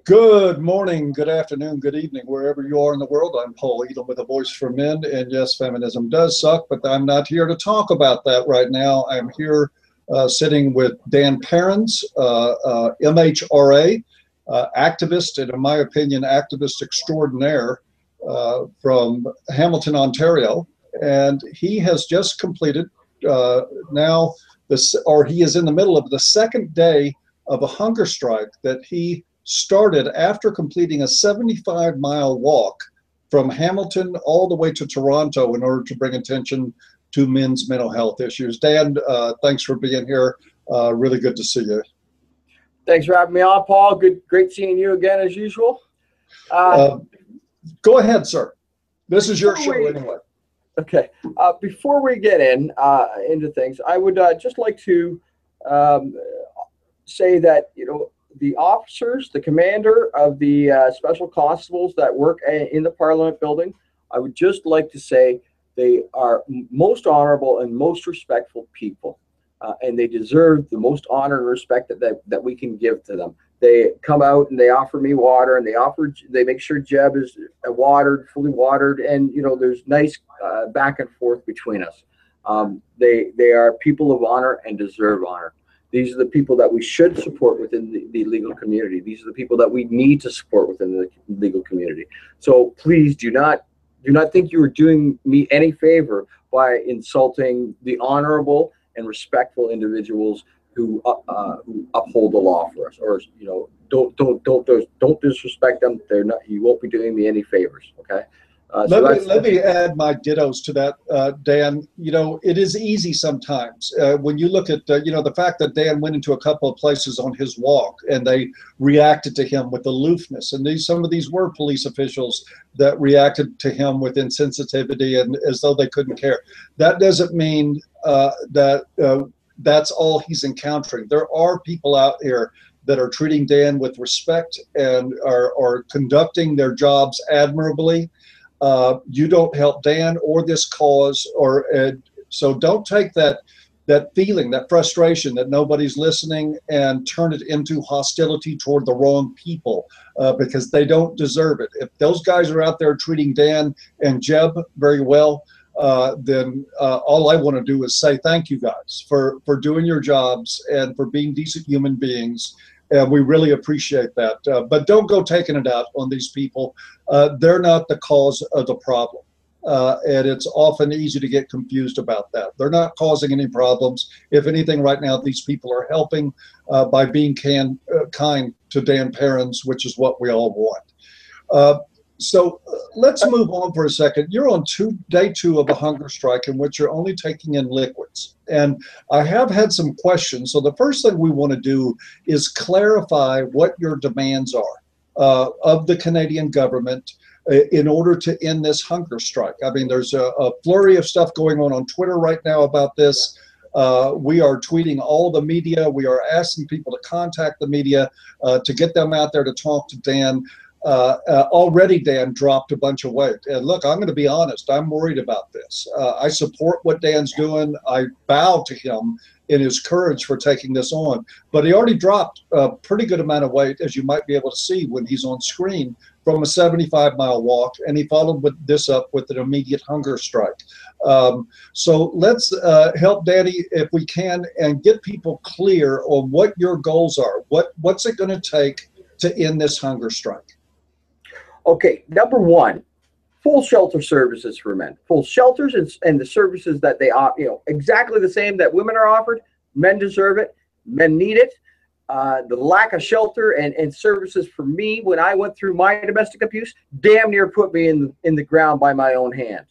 Good morning, good afternoon, good evening, wherever you are in the world. I'm Paul Edom with a voice for men. And yes, feminism does suck, but I'm not here to talk about that right now. I'm here sitting with Dan Perrins, MHRA, activist, and in my opinion, activist extraordinaire from Hamilton, Ontario. And he has just completed now, or he is in the middle of the second day of a hunger strike that he started after completing a 75-mile walk from Hamilton all the way to Toronto in order to bring attention to men's mental health issues. Dan, thanks for being here. Really good to see you. Thanks for having me on, Paul. Great seeing you again as usual. Go ahead, sir. This is your show anyway. Okay. Before we get into things, I would just like to say that, the officers, the commander of the special constables that work in the Parliament building, I would just like to say they are most honorable and most respectful people, and they deserve the most honor and respect that we can give to them. They come out and they offer me water, and they make sure Jeb is fully watered, and there's nice back and forth between us. They are people of honor and deserve honor. These are the people that we should support within the legal community. These are the people that we need to support within the legal community. So please do not think you are doing me any favor by insulting the honorable and respectful individuals who uphold the law for us, or don't disrespect them. They're not. You won't be doing me any favors. Okay. Let me add my dittos to that, Dan. It is easy sometimes when you look at, the fact that Dan went into a couple of places on his walk and they reacted to him with aloofness. And some of these were police officials that reacted to him with insensitivity and as though they couldn't care. That doesn't mean that that's all he's encountering. There are people out here that are treating Dan with respect and are conducting their jobs admirably. You don't help Dan or this cause, so don't take that feeling, that frustration that nobody's listening, and turn it into hostility toward the wrong people, because they don't deserve it. If those guys are out there treating Dan and Jeb very well, then all I want to do is say thank you guys for doing your jobs and for being decent human beings. And we really appreciate that. But don't go taking it out on these people. They're not the cause of the problem. And it's often easy to get confused about that. They're not causing any problems. If anything, right now, these people are helping by being kind to Dan Perrins, which is what we all want. So let's move on for a second. You're on day two of a hunger strike in which you're only taking in liquids. And I have had some questions. So the first thing we want to do is clarify what your demands are of the Canadian government in order to end this hunger strike. I mean, there's a flurry of stuff going on Twitter right now about this. We are tweeting all the media. We are asking people to contact the media to get them out there to talk to Dan. Already Dan dropped a bunch of weight. And look, I'm going to be honest, I'm worried about this. I support what Dan's doing. I bow to him in his courage for taking this on. But he already dropped a pretty good amount of weight, as you might be able to see when he's on screen, from a 75-mile walk. And he followed this up with an immediate hunger strike. So let's help Danny, if we can, and get people clear on what your goals are. What's it going to take to end this hunger strike? Okay, number one, full shelter services for men. Full shelters and the services that they offer, exactly the same that women are offered. Men deserve it. Men need it. The lack of shelter and services for me when I went through my domestic abuse damn near put me in the ground by my own hand.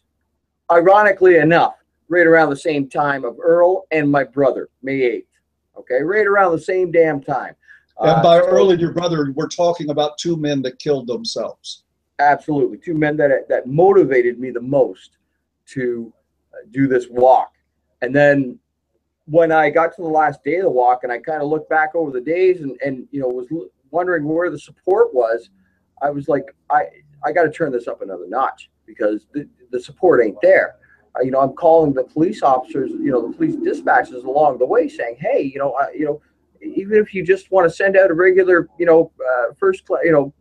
Ironically enough, right around the same time of Earl and my brother, May 8th. Okay, right around the same damn time. And by Earl and your brother, we're talking about two men that killed themselves. Absolutely. Two men that motivated me the most to do this walk. And then when I got to the last day of the walk and I kind of looked back over the days and was wondering where the support was, I was like, I got to turn this up another notch because the support ain't there. I'm calling the police officers, the police dispatchers along the way saying, hey, even if you just want to send out a regular,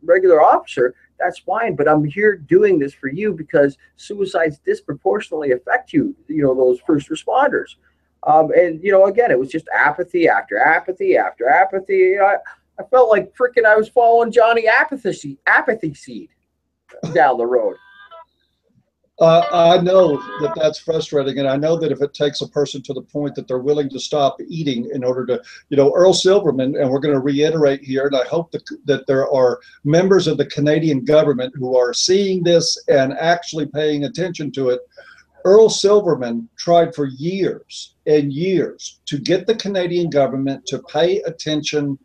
regular officer, that's fine. But I'm here doing this for you because suicides disproportionately affect you, those first responders. And again, it was just apathy after apathy after apathy. I felt like freaking I was following Johnny Apathy Seed down the road. I know that that's frustrating, and I know that if it takes a person to the point that they're willing to stop eating in order to, Earl Silverman, and we're going to reiterate here, and I hope that there are members of the Canadian government who are seeing this and actually paying attention to it. Earl Silverman tried for years and years to get the Canadian government to pay attention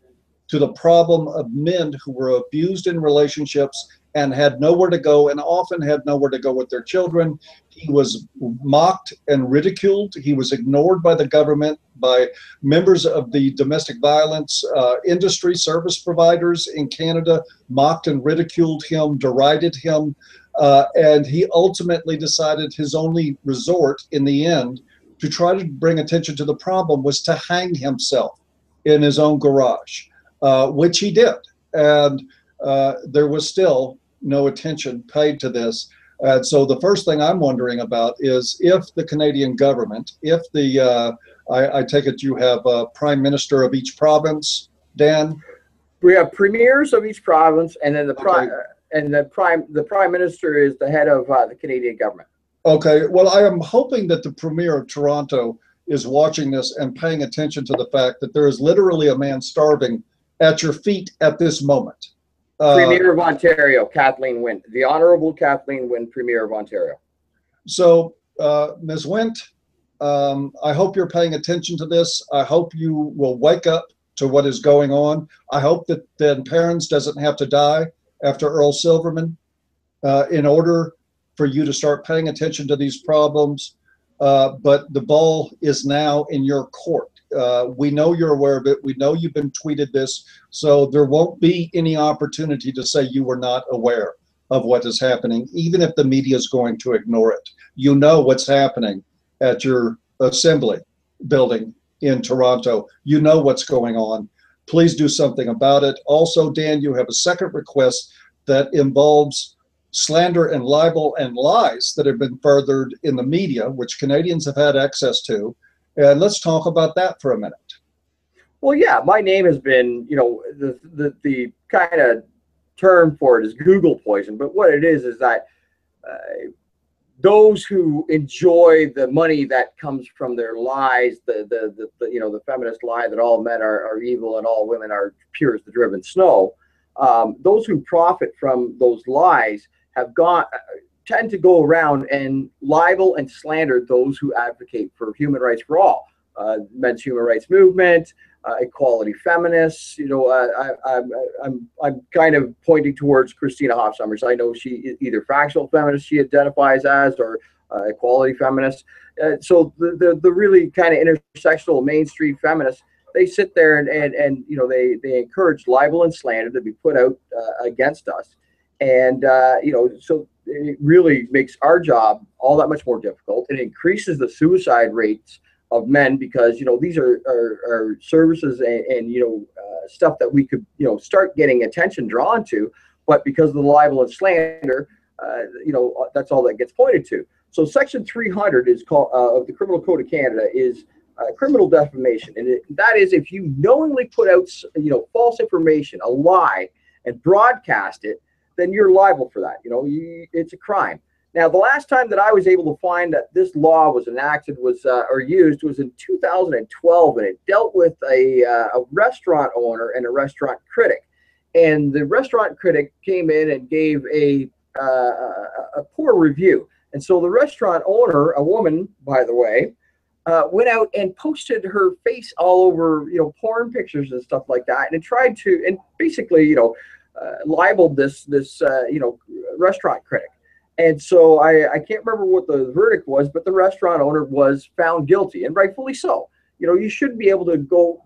to the problem of men who were abused in relationships and had nowhere to go, and often had nowhere to go with their children. He was mocked and ridiculed. He was ignored by the government, by members of the domestic violence industry, service providers in Canada, mocked and ridiculed him, derided him, and he ultimately decided his only resort in the end to try to bring attention to the problem was to hang himself in his own garage, which he did. And there was still no attention paid to this. And so the first thing I'm wondering about is if the Canadian government, if I take it you have a prime minister of each province, Dan? We have premiers of each province, and then the prime minister is the head of the Canadian government. Okay, well, I am hoping that the premier of Toronto is watching this and paying attention to the fact that there is literally a man starving at your feet at this moment. Premier of Ontario, Kathleen Wynne, the Honorable Kathleen Wynne, Premier of Ontario. So, Ms. Wynne, I hope you're paying attention to this. I hope you will wake up to what is going on. I hope that then Perrins doesn't have to die after Earl Silverman in order for you to start paying attention to these problems. But the ball is now in your court. We know you're aware of it. We know you've been tweeted this, so there won't be any opportunity to say you were not aware of what is happening, even if the media is going to ignore it. You know what's happening at your assembly building in Toronto. You know what's going on. Please do something about it. Also, Dan, you have a second request that involves slander and libel and lies that have been furthered in the media, which Canadians have had access to. And let's talk about that for a minute. Well, yeah, my name has been, the kind of term for it is Google poison. But what it is that those who enjoy the money that comes from their lies, the feminist lie that all men are evil and all women are pure as the driven snow, those who profit from those lies tend to go around and libel and slander those who advocate for human rights for all. Men's human rights movement, equality feminists. I'm kind of pointing towards Christina Hoff Sommers. I know she is either factual feminist she identifies as, or equality feminist. So the really kind of intersectional Main Street feminists, they sit there and they encourage libel and slander to be put out against us. And, so it really makes our job all that much more difficult. It increases the suicide rates of men because, these are services and stuff that we could, start getting attention drawn to. But because of the libel and slander, that's all that gets pointed to. So Section 300 is called of the Criminal Code of Canada is criminal defamation. And that is if you knowingly put out, false information, a lie, and broadcast it, then you're liable for that. It's a crime. Now, the last time that I was able to find that this law was enacted or used was in 2012, and it dealt with a restaurant owner and a restaurant critic. And the restaurant critic came in and gave a poor review. And so the restaurant owner, a woman, by the way, went out and posted her face all over, porn pictures and stuff like that, and tried to, and basically, libeled this restaurant critic. And so I can't remember what the verdict was, but the restaurant owner was found guilty, and rightfully so. You shouldn't be able to go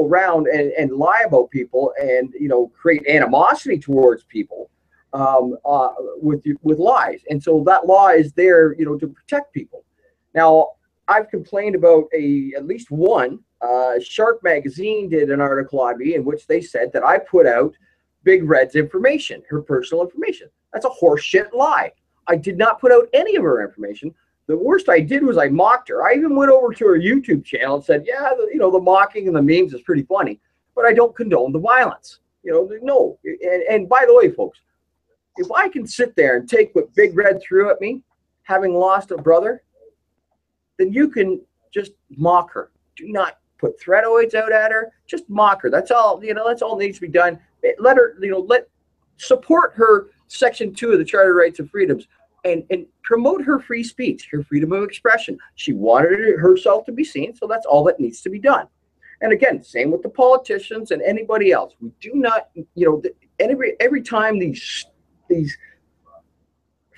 around and lie about people and create animosity towards people with lies. And so that law is there to protect people. Now, I've complained about at least one. Sharp Magazine did an article on me in which they said that I put out Big Red's information, her personal information. That's a horseshit lie. I did not put out any of her information. The worst I did was I mocked her. I even went over to her YouTube channel and said, yeah, the mocking and the memes is pretty funny, but I don't condone the violence. No. And by the way, folks, if I can sit there and take what Big Red threw at me, having lost a brother, then you can just mock her. Do not put threatoids out at her. Just mock her. That's all. That's all needs to be done. Let her. Support her Section 2 of the Charter of Rights and Freedoms, and promote her free speech, her freedom of expression. She wanted herself to be seen, so that's all that needs to be done. And again, same with the politicians and anybody else. We do not. Every time these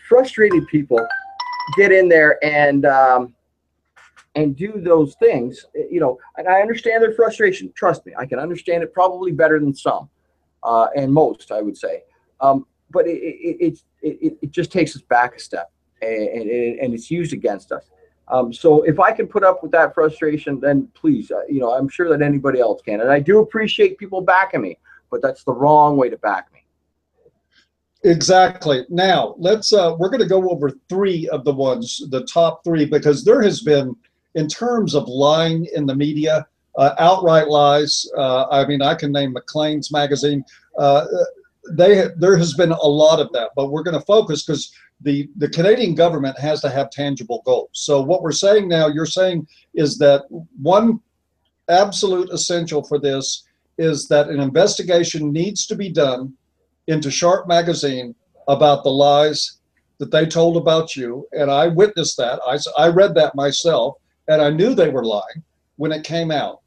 frustrated people get in there and do those things, and I understand their frustration. Trust me, I can understand it probably better than some and most, I would say. But it just takes us back a step, and it's used against us. So if I can put up with that frustration, then please, I'm sure that anybody else can. And I do appreciate people backing me, but that's the wrong way to back me. Exactly. Now we're going to go over three of the top three, because there has been, in terms of lying in the media, outright lies. I mean, I can name Maclean's magazine. There has been a lot of that, but we're going to focus because the Canadian government has to have tangible goals. So what we're saying now, you're saying, is that one absolute essential for this is that an investigation needs to be done into Sharp Magazine about the lies that they told about you. And I witnessed that. I read that myself, and I knew they were lying when it came out.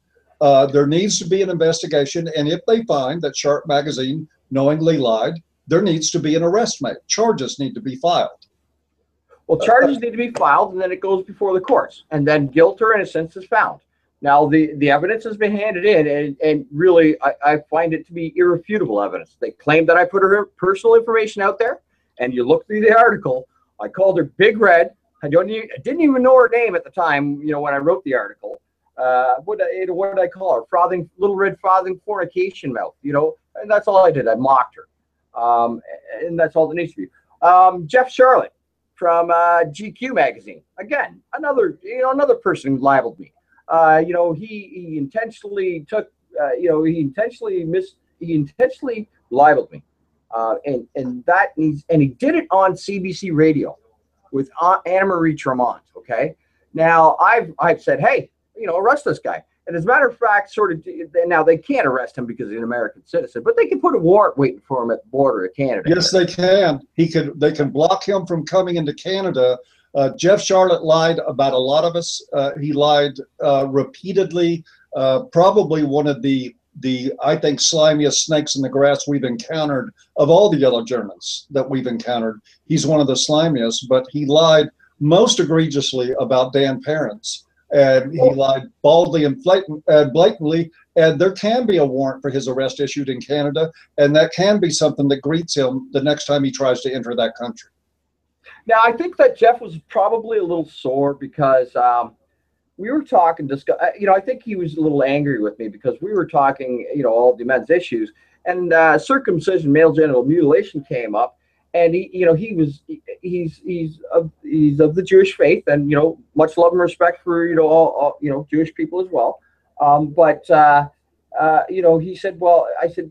There needs to be an investigation, and if they find that Sharp Magazine knowingly lied, there needs to be an arrest made. Charges need to be filed. Well, charges need to be filed, and then it goes before the courts, and then guilt or innocence is found. Now, the evidence has been handed in, and really, I find it to be irrefutable evidence. They claim that I put her personal information out there, and you look through the article, I called her Big Red. I didn't even know her name at the time, when I wrote the article. What did I call her? Little red frothing fornication mouth, and that's all I did. I mocked her. And that's all that needs to be. Jeff Charlotte from GQ magazine. Again, another person who libeled me. He intentionally took, he intentionally libeled me. And he did it on CBC radio with Anna Marie Tremont. Okay. Now I've said, hey, arrest this guy. And as a matter of fact, now they can't arrest him because he's an American citizen, but they can put a warrant waiting for him at the border of Canada. Yes, they can. They can block him from coming into Canada. Jeff Charlotte lied about a lot of us. He lied repeatedly. Probably one of the I think slimiest snakes in the grass we've encountered of all the yellow Germans that we've encountered. He's one of the slimiest, but he lied most egregiously about Dan Perrins. And he lied baldly and blatantly, and there can be a warrant for his arrest issued in Canada, and that can be something that greets him the next time he tries to enter that country. Now, I think that Jeff was probably a little sore because we were talking, I think he was a little angry with me because we were talking, all the men's issues, and circumcision, male genital mutilation came up. And he's of the Jewish faith, and much love and respect for all Jewish people as well. He said, well, I said,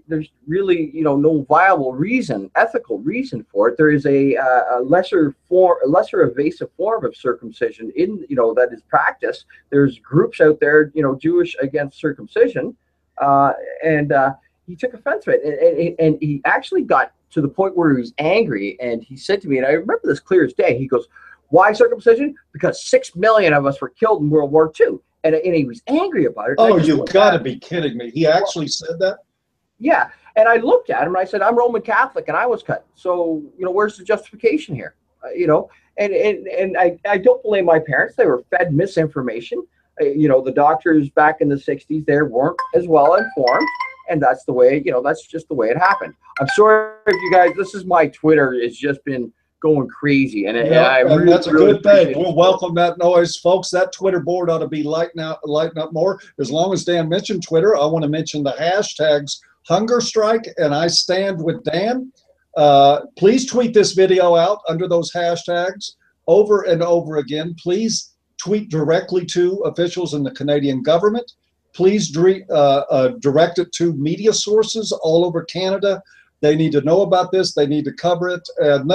there's really no viable reason, ethical reason for it. There is a lesser evasive form of circumcision that is practiced. There's groups out there, Jewish against circumcision, and he took offense to it, and he actually got to the point where he was angry, and he said to me, and I remember this clear as day, he goes, why circumcision? Because 6 million of us were killed in World War II. And he was angry about it. Oh, you've got to be kidding me. He actually said that? Yeah. And I looked at him and I said, I'm Roman Catholic and I was cut. So, where's the justification here? And I don't blame my parents. They were fed misinformation. The doctors back in the 60s, they weren't as well informed. And that's the way, that's just the way it happened. I'm sorry if you guys, my Twitter has just been going crazy, and Yeah, I and really, that's a really good thing. appreciate We'll it. welcome that noise, folks. That Twitter board ought to be lighting up more. As long as Dan mentioned Twitter, I want to mention the hashtags Hunger Strike and I Stand with Dan. Please tweet this video out under those hashtags over and over again. Please tweet directly to officials in the Canadian government. Please direct it to media sources all over Canada. They need to know about this. They need to cover it. And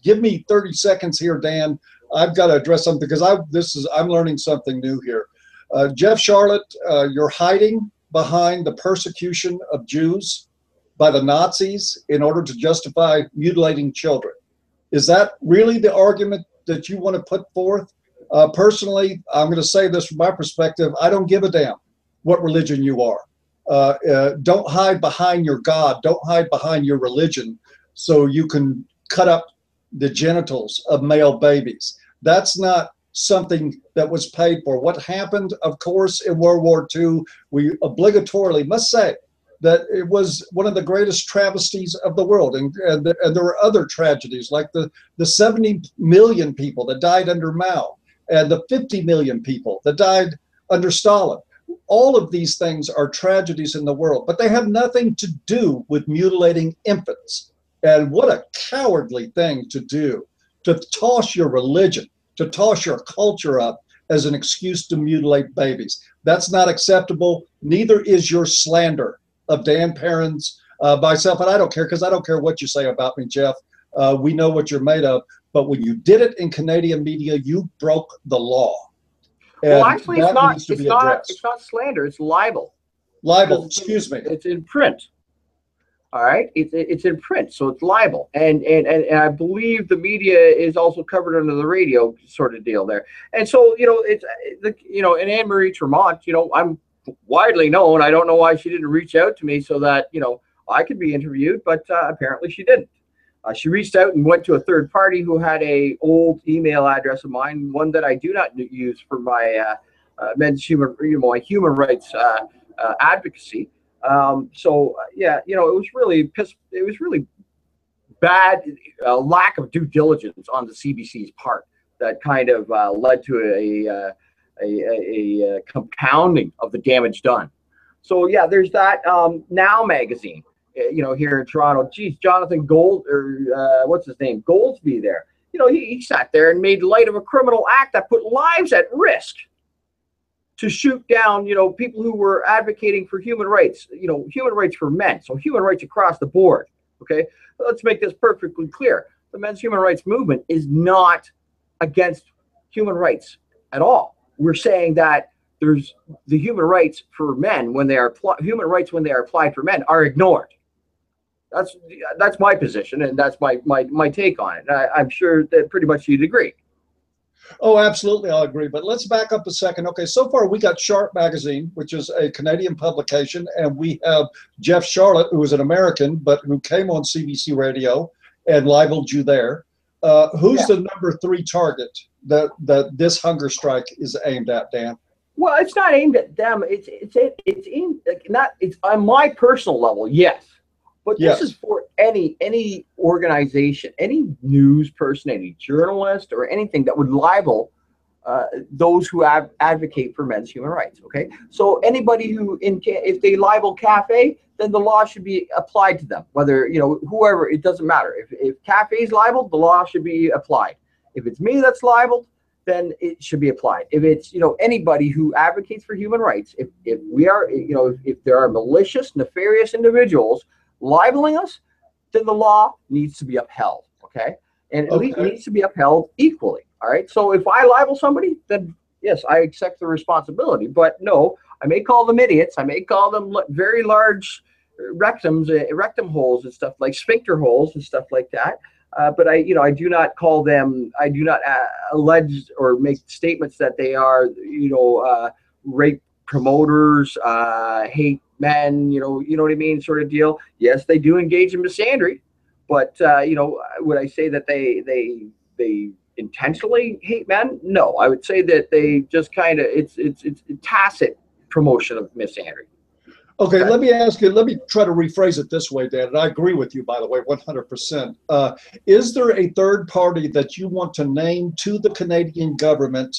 give me 30 seconds here, Dan. I've got to address something because I'm learning something new here. Jeff Charlotte, you're hiding behind the persecution of Jews by the Nazis in order to justify mutilating children. Is that really the argument that you want to put forth? Personally, I'm going to say this from my perspective. I don't give a damn what religion you are. Don't hide behind your God. Don't hide behind your religion so you can cut up the genitals of male babies. That's not something that was paid for. What happened, of course, in World War II, we obligatorily must say that it was one of the greatest travesties of the world. And there were other tragedies like the 70 million people that died under Mao and the 50 million people that died under Stalin. All of these things are tragedies in the world, but they have nothing to do with mutilating infants. And what a cowardly thing to do, to toss your religion, to toss your culture up as an excuse to mutilate babies. That's not acceptable. Neither is your slander of Dan Perrins, myself, and I don't care because I don't care what you say about me, Jeff. We know what you're made of. But when you did it in Canadian media, you broke the law. And Well, actually, that needs to be addressed. It's not slander. It's libel. Libel, excuse me. It's in print. All right, it's in print, so it's libel, and I believe the media is also covered under the radio sort of deal there. And so it's and Anne Marie Tremont, I'm widely known. I don't know why she didn't reach out to me so that I could be interviewed, but apparently she didn't. She reached out and went to a third party who had a old email address of mine, one that I do not use for my men's human rights advocacy. It was really bad lack of due diligence on the CBC's part that kind of led to a compounding of the damage done. So yeah, there's that. Now magazine, here in Toronto. Geez, Jonathan what's his name, Goldsby there. He sat there and made light of a criminal act that put lives at risk to shoot down, people who were advocating for human rights, human rights for men. So human rights across the board. Okay, let's make this perfectly clear. The men's human rights movement is not against human rights at all. We're saying that there's the human rights for men when they are applied for men are ignored. That's my position, and that's my take on it. I'm sure that pretty much you'd agree. Oh, absolutely, I'll agree. But let's back up a second. Okay, so far we got Sharp Magazine, which is a Canadian publication, and we have Jeff Charlotte, who is an American, but who came on CBC Radio and libeled you there. Who's the number 3 target that this hunger strike is aimed at, Dan? Well, it's not aimed at them. It's on my personal level, yes. But this is for any organization, any news person, any journalist, or anything that would libel those who advocate for men's human rights. Okay, so anybody if they libel Cafe, then the law should be applied to them. Whether whoever, it doesn't matter. If Cafe's libeled, the law should be applied. If it's me that's libeled, then it should be applied. If it's anybody who advocates for human rights, if we are if there are malicious, nefarious individuals libeling us, then the law needs to be upheld. Okay, and it needs to be upheld equally. All right. So if I libel somebody, then yes, I accept the responsibility. But no, I may call them idiots. I may call them very large rectum holes and stuff, like sphincter holes and stuff like that. But I do not call them. I do not allege or make statements that they are rape promoters, hate men, you know what I mean, sort of deal. Yes, they do engage in misandry, but would I say that they intentionally hate men? No, I would say that they just kind of it's tacit promotion of misandry. Okay, Okay. let me ask you, let me try to rephrase it this way, Dan, and I agree with you, by the way, 100%. Is there a third party that you want to name to the Canadian government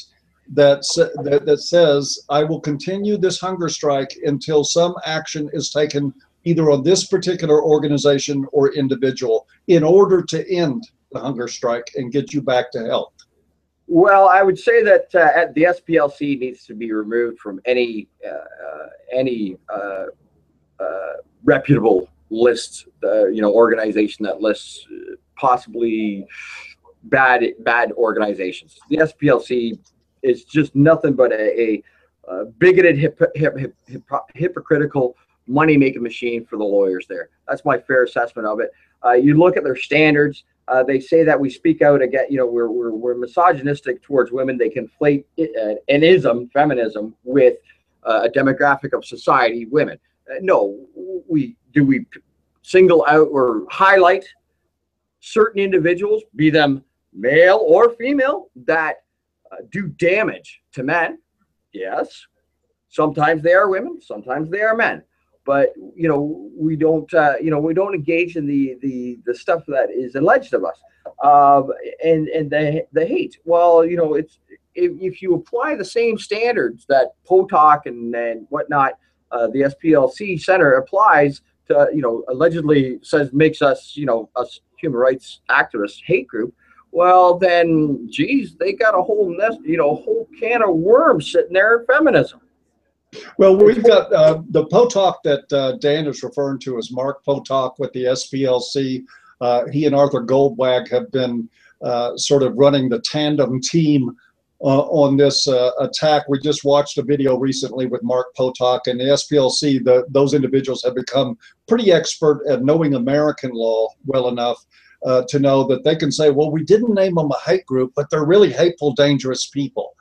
that says, I will continue this hunger strike until some action is taken either on this particular organization or individual in order to end the hunger strike and get you back to health? Well, I would say that the SPLC needs to be removed from any reputable list, organization that lists possibly bad organizations. The SPLC is just nothing but a bigoted, hypocritical money making machine for the lawyers there. That's my fair assessment of it. You look at their standards. They say that we speak out again. We're misogynistic towards women. They conflate feminism, with a demographic of society, women. No, we single out or highlight certain individuals, be them male or female, that do damage to men. Yes, sometimes they are women, sometimes they are men. But we don't engage in the stuff that is alleged of us, and the hate. Well, it's if you apply the same standards that POTOC and whatnot, the SPLC Center applies to, allegedly makes us, us human rights activists hate group. Well, then, geez, they got a whole nest, a whole can of worms sitting there in feminism. Well, we've got the POTOC that Dan is referring to as Mark POTOC with the SPLC. He and Arthur Goldwag have been sort of running the tandem team on this attack. We just watched a video recently with Mark POTOC and the SPLC. Those individuals have become pretty expert at knowing American law well enough to know that they can say, well, we didn't name them a hate group, but they're really hateful, dangerous people.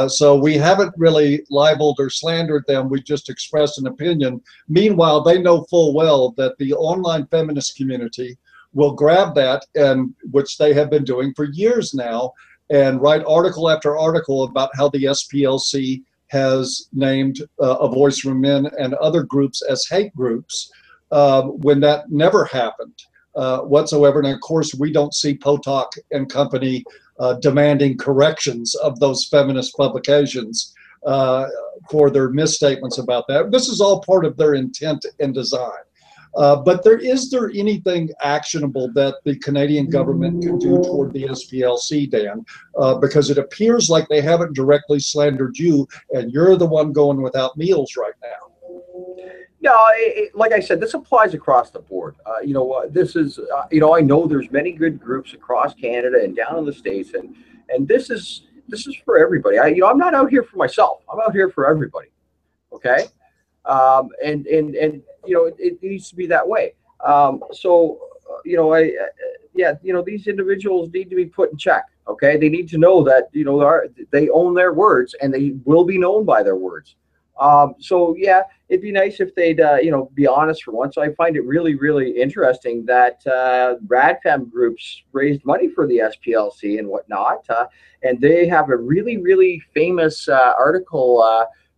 So we haven't really libeled or slandered them. We just expressed an opinion. Meanwhile, they know full well that the online feminist community will grab that, and which they have been doing for years now, and write article after article about how the SPLC has named A Voice for Men and other groups as hate groups, when that never happened whatsoever. And of course, we don't see POTOC and company demanding corrections of those feminist publications for their misstatements about that. This is all part of their intent and design. But is there anything actionable that the Canadian government can do toward the SPLC, Dan? Because it appears like they haven't directly slandered you, and you're the one going without meals right now. No, like I said, this applies across the board. This is, I know there's many good groups across Canada and down in the States, and this is for everybody. I'm not out here for myself. I'm out here for everybody. Okay, and it needs to be that way. These individuals need to be put in check. Okay, they need to know that they own their words, and they will be known by their words. It'd be nice if they'd, be honest for once. So I find it really, really interesting that RadFem groups raised money for the SPLC and whatnot. And they have a really, really famous article,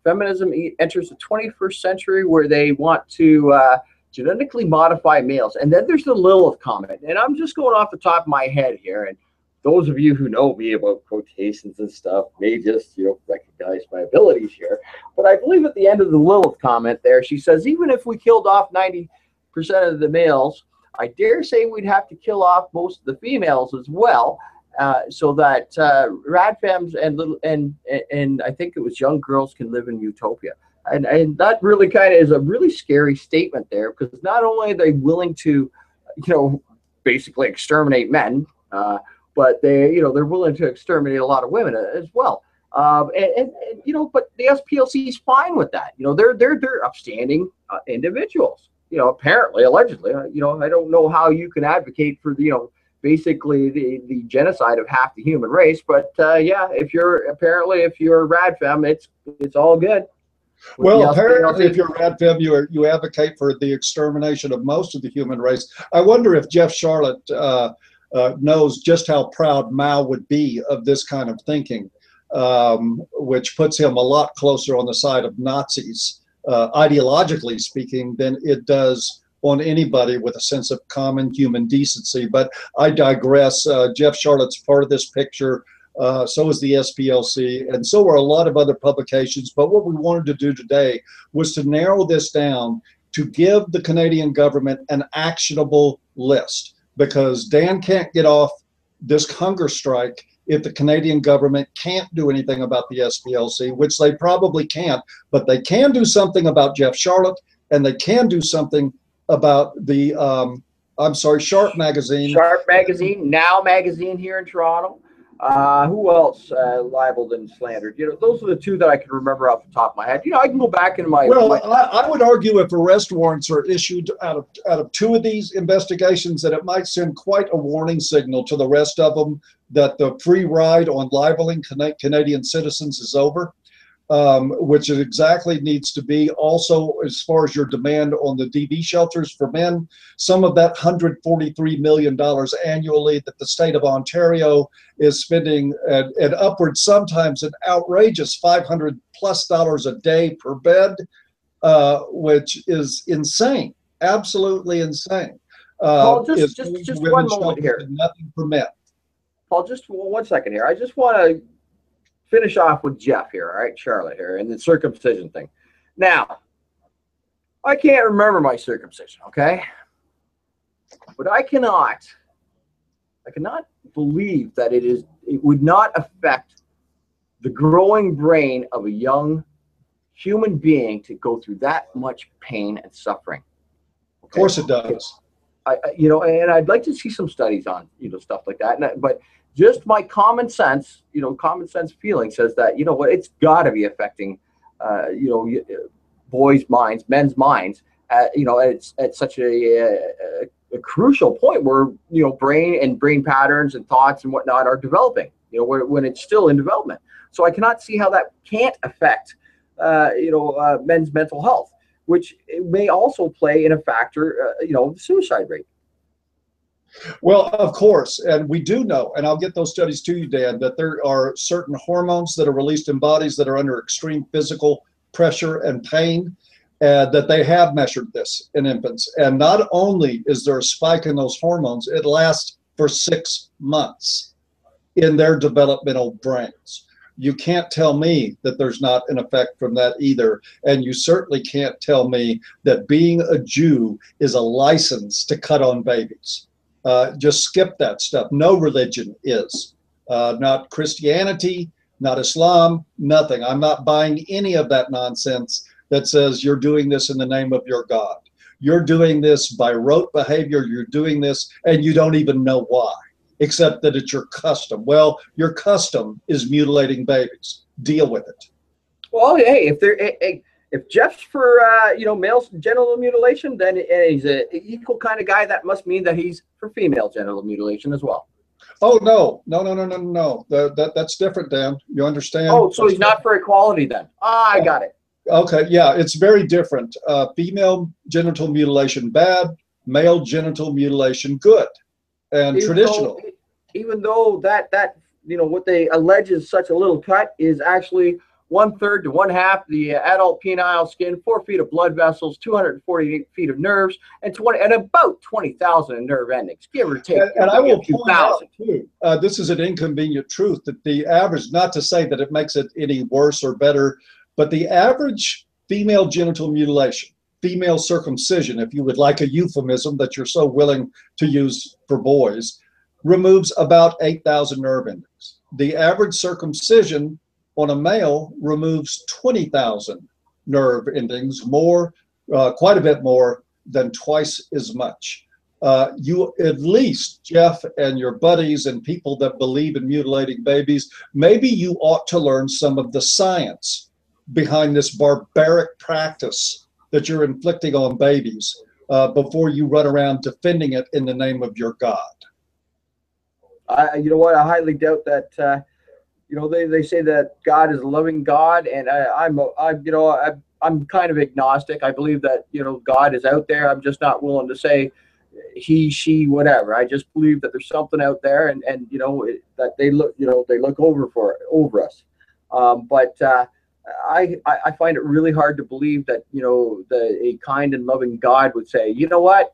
Feminism Enters the 21st Century, where they want to genetically modify males. And then there's the Lilith comment. And I'm just going off the top of my head here. And those of you who know me about quotations and stuff may just, recognize my abilities here. But I believe at the end of the Lilith comment there, she says, even if we killed off 90% of the males, I dare say we'd have to kill off most of the females as well, so that radfems and I think it was young girls can live in utopia. And that really kind of is a really scary statement there, because not only are they willing to, basically exterminate men, but they're willing to exterminate a lot of women as well. But the SPLC is fine with that. They're upstanding individuals. Apparently, allegedly. I don't know how you can advocate for basically the genocide of half the human race. But if you're a radfem, it's all good. Well, apparently, if you're radfem, you advocate for the extermination of most of the human race. I wonder if Jeff Charlotte knows just how proud Mao would be of this kind of thinking, which puts him a lot closer on the side of Nazis ideologically speaking, than it does on anybody with a sense of common human decency. But I digress. Jeff Charlotte's part of this picture. So is the SPLC, and so are a lot of other publications. But what we wanted to do today was to narrow this down to give the Canadian government an actionable list, because Dan can't get off this hunger strike if the Canadian government can't do anything about the SPLC, which they probably can't, but they can do something about Jeff Charlotte, and they can do something about the, Sharp Magazine. Sharp Magazine, Now Magazine here in Toronto. Who else libeled and slandered? Those are the two that I can remember off the top of my head. I can go back in my. Well, I would argue if arrest warrants are issued out of two of these investigations, that it might send quite a warning signal to the rest of them that the free ride on libeling Canadian citizens is over. Which it exactly needs to be. Also, as far as your demand on the DV shelters for men, some of that $143 million annually that the state of Ontario is spending at upwards, sometimes an outrageous $500+ a day per bed, which is insane, absolutely insane. Paul, just one moment here. Nothing for men. Paul, just 1 second here. I just want to finish off with Jeff here, all right, Charlotte here, and the circumcision thing. Now, I can't remember my circumcision, okay? But I cannot believe that it would not affect the growing brain of a young human being to go through that much pain and suffering. Okay? Of course it does. And I'd like to see some studies on, stuff like that. But just my common sense feeling says that, it's got to be affecting, boys' minds, men's minds, it's at such a crucial point where, brain patterns and thoughts and whatnot are developing, when it's still in development. So I cannot see how that can't affect, men's mental health, which may also play in a factor, the suicide rate. Well, of course, and we do know, and I'll get those studies to you, Dan, that there are certain hormones that are released in bodies that are under extreme physical pressure and pain, that they have measured this in infants. And not only is there a spike in those hormones, it lasts for 6 months in their developmental brains. You can't tell me that there's not an effect from that either. And you certainly can't tell me that being a Jew is a license to cut on babies. Just skip that stuff. No religion is. Not Christianity, not Islam, nothing. I'm not buying any of that nonsense that says you're doing this in the name of your God. You're doing this by rote behavior. You're doing this and you don't even know why, except that it's your custom. Well, your custom is mutilating babies. Deal with it. Well, hey, if Jeff's for male genital mutilation, then he's an equal kind of guy. That must mean that he's for female genital mutilation as well. Oh no. That's different, Dan. You understand? Oh, so he's not for equality then? I got it. Okay, yeah, it's very different. Female genital mutilation bad, male genital mutilation good, and traditional. Even though that what they allege is such a little cut is actually 1/3 to 1/2 the adult penile skin, 4 feet of blood vessels, 248 feet of nerves, and about 20,000 nerve endings, give or take. And I will point out too, this is an inconvenient truth, that the average, not to say that it makes it any worse or better, but the average female genital mutilation, female circumcision, if you would like a euphemism that you're so willing to use for boys, removes about 8,000 nerve endings. The average circumcision on a male removes 20,000 nerve endings, more, quite a bit more than twice as much. You, at least, Jeff and your buddies and people that believe in mutilating babies, maybe you ought to learn some of the science behind this barbaric practice that you're inflicting on babies before you run around defending it in the name of your God. You know what? I highly doubt that. They say that God is a loving God, and I'm kind of agnostic. I believe that God is out there. I'm just not willing to say he, she, whatever. I just believe that there's something out there, and that they look over us. But I find it really hard to believe that, a kind and loving God would say, you know what,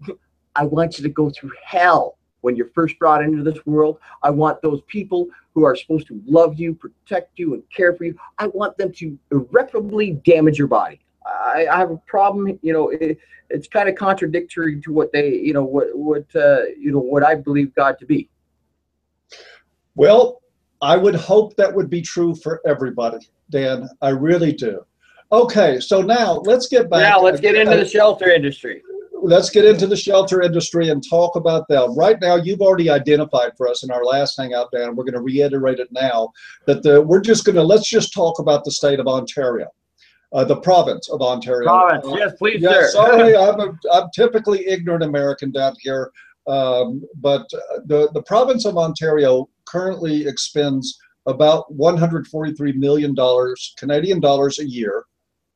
I want you to go through hell when you're first brought into this world. I want those people who are supposed to love you, protect you, and care for you, I want them to irreparably damage your body. I have a problem. It's kind of contradictory to what they, what I believe God to be. Well, I would hope that would be true for everybody, Dan. I really do. Okay, so now let's get back. Now let's get into the shelter industry. Let's get into the shelter industry and talk about that. Right now, you've already identified for us in our last hangout, Dan. We're going to reiterate it now that let's just talk about the state of Ontario, the province of Ontario. Province, yes, please, yeah, sir. Sorry, I'm typically ignorant American down here, but the province of Ontario currently expends about $143 million Canadian dollars a year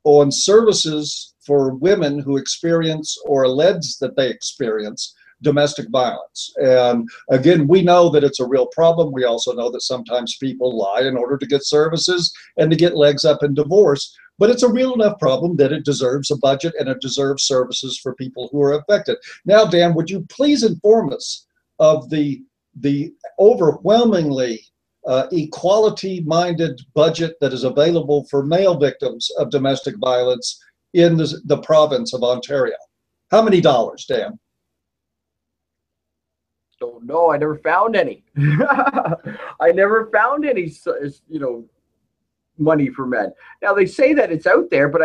on services for women who experience or allege that they experience domestic violence. And again, we know that it's a real problem. We also know that sometimes people lie in order to get services and to get legs up in divorce. But it's a real enough problem that it deserves a budget and it deserves services for people who are affected. Now, Dan, would you please inform us of the overwhelmingly equality-minded budget that is available for male victims of domestic violence in the province of Ontario? How many dollars, Dan? Don't know. I never found any. I never found any, money for men. Now they say that it's out there, but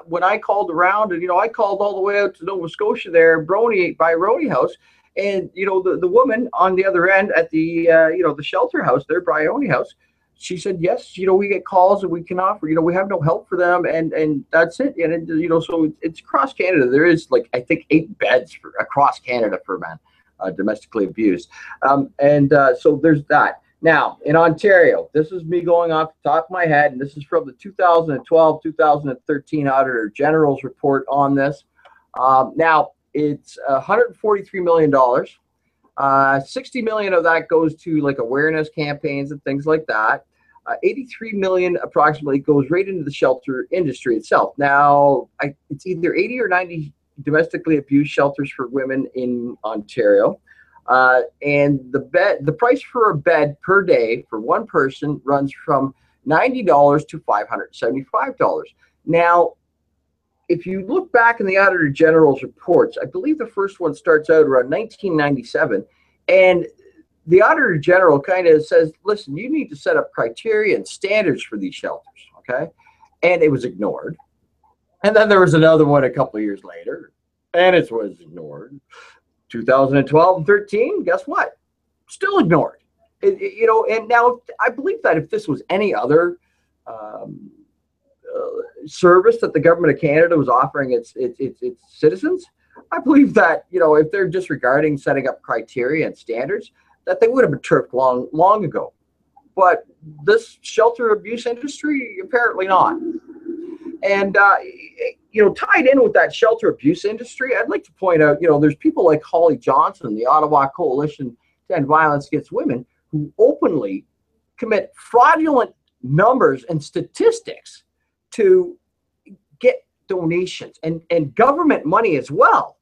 when I called around, and I called all the way out to Nova Scotia there, by Brony House, and the woman on the other end at the the shelter house there, Brony House, she said, yes, we get calls and we can offer, we have no help for them, and that's it. And so it's across Canada. There is I think 8 beds across Canada for men domestically abused, so there's that. Now in Ontario, this is me going off the top of my head, and this is from the 2012-2013 Auditor General's report on this. Now it's $143 million. 60 million of that goes to awareness campaigns and things like that. 83 million approximately goes right into the shelter industry itself. Now it's either 80 or 90 domestically abused shelters for women in Ontario. And the price for a bed per day for one person runs from $90 to $575. Now, if you look back in the Auditor General's reports, I believe the first one starts out around 1997, and the Auditor General kind of says, listen, you need to set up criteria and standards for these shelters, okay? And it was ignored. And then there was another one a couple of years later, and it was ignored. 2012 and 13, guess what? Still ignored. And now I believe that if this was any other service that the government of Canada was offering its citizens, I believe that if they're disregarding setting up criteria and standards, that they would have been turfed long ago. But this shelter abuse industry, apparently not. And tied in with that shelter abuse industry, I'd like to point out, there's people like Holly Johnson, the Ottawa Coalition to End Violence Against Women, who openly commit fraudulent numbers and statistics to get donations and government money as well.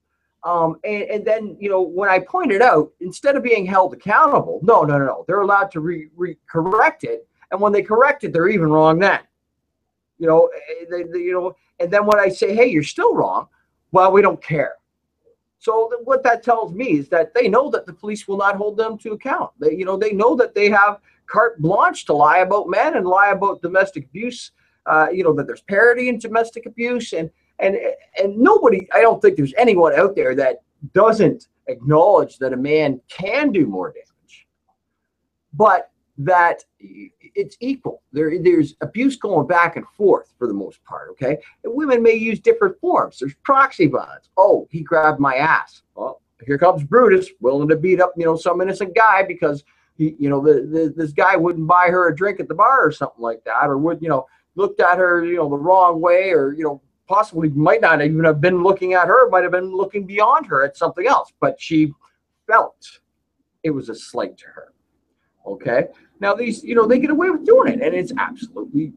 And then, when I pointed out, instead of being held accountable, no, they're allowed to correct it. And when they correct it, they're even wrong then. And then when I say, hey, you're still wrong, well, we don't care. So what that tells me is that they know that the police will not hold them to account. They know that they have carte blanche to lie about men and lie about domestic abuse. That there's parity in domestic abuse, and nobody, I don't think there's anyone out there that doesn't acknowledge that a man can do more damage, but that it's equal. There's abuse going back and forth for the most part, okay? And women may use different forms. There's proxy violence. Oh, he grabbed my ass. Well, here comes Brutus, willing to beat up, some innocent guy because he, this guy wouldn't buy her a drink at the bar or something like that, or would, looked at her, the wrong way, or, possibly might not even have been looking at her, might have been looking beyond her at something else, but she felt it was a slight to her. Okay. Now these, they get away with doing it, and it's absolutely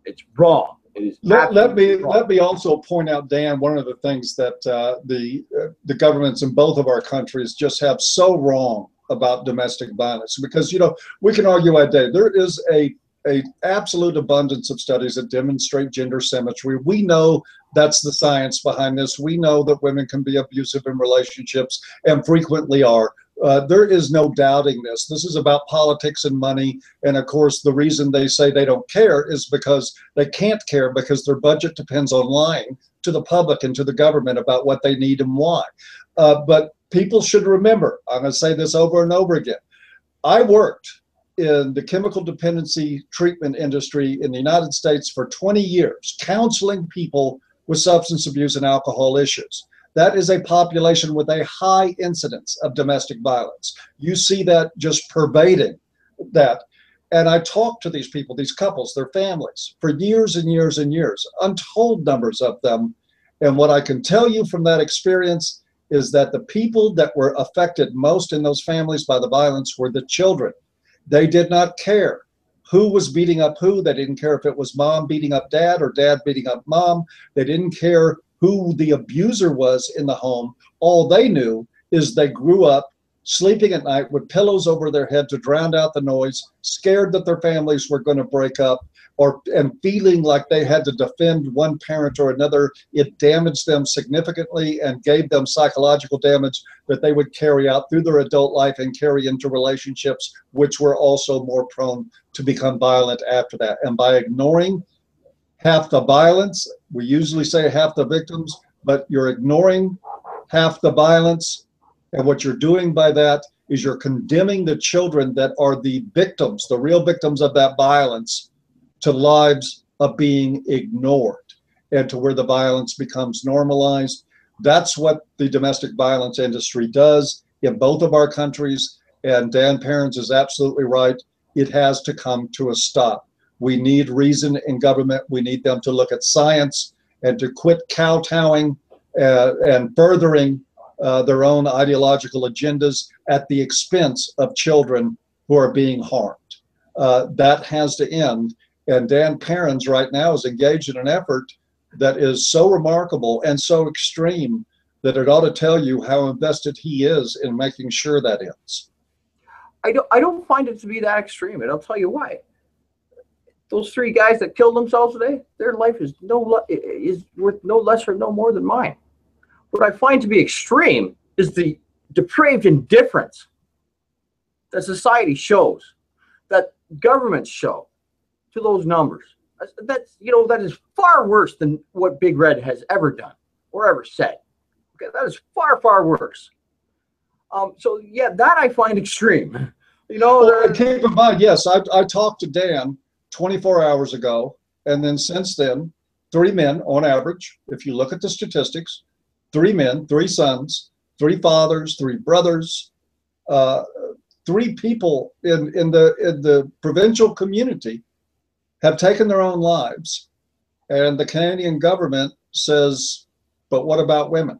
It's wrong. It is let me also point out, Dan, one of the things that the governments in both of our countries just have so wrong about domestic violence, because we can argue all day. There is a absolute abundance of studies that demonstrate gender symmetry. We know that's the science behind this. We know that women can be abusive in relationships and frequently are. There is no doubting this. This is about politics and money. And of course, the reason they say they don't care is because they can't care, because their budget depends on lying to the public and to the government about what they need and why. But people should remember, I'm going to say this over and over again. I worked in the chemical dependency treatment industry in the United States for 20 years, counseling people with substance abuse and alcohol issues. That is a population with a high incidence of domestic violence. You see that just pervading that. And I talked to these people, these couples, their families, for years and years and years, untold numbers of them. And what I can tell you from that experience is that the people that were affected most in those families by the violence were the children. They did not care who was beating up who. They didn't care if it was mom beating up dad or dad beating up mom. They didn't care who the abuser was in the home. All they knew is they grew up sleeping at night with pillows over their head to drown out the noise, scared that their families were going to break up, and feeling like they had to defend one parent or another. It damaged them significantly and gave them psychological damage that they would carry out through their adult life and carry into relationships, which were also more prone to become violent after that. And by ignoring half the violence, we usually say half the victims, but you're ignoring half the violence. And what you're doing by that is you're condemning the children that are the victims, the real victims of that violence, to lives of being ignored and to where the violence becomes normalized. That's what the domestic violence industry does in both of our countries. And Dan Perrins is absolutely right. It has to come to a stop. We need reason in government. We need them to look at science and to quit kowtowing and furthering their own ideological agendas at the expense of children who are being harmed. That has to end. And Dan Perrins right now is engaged in an effort that is so remarkable and so extreme that it ought to tell you how invested he is in making sure that ends. I don't find it to be that extreme, and I'll tell you why. Those three guys that killed themselves today, their life is worth no less or no more than mine. What I find to be extreme is the depraved indifference that society shows, that governments show to those numbers. That is far worse than what Big Red has ever done or ever said. Okay, that is far, far worse. So yeah, that I find extreme. Well, keep in mind, yes, I talked to Dan 24 hours ago, and then since then, 3 men on average, if you look at the statistics, 3 men, 3 sons, 3 fathers, 3 brothers, 3 people in the provincial community have taken their own lives. And the Canadian government says, but what about women?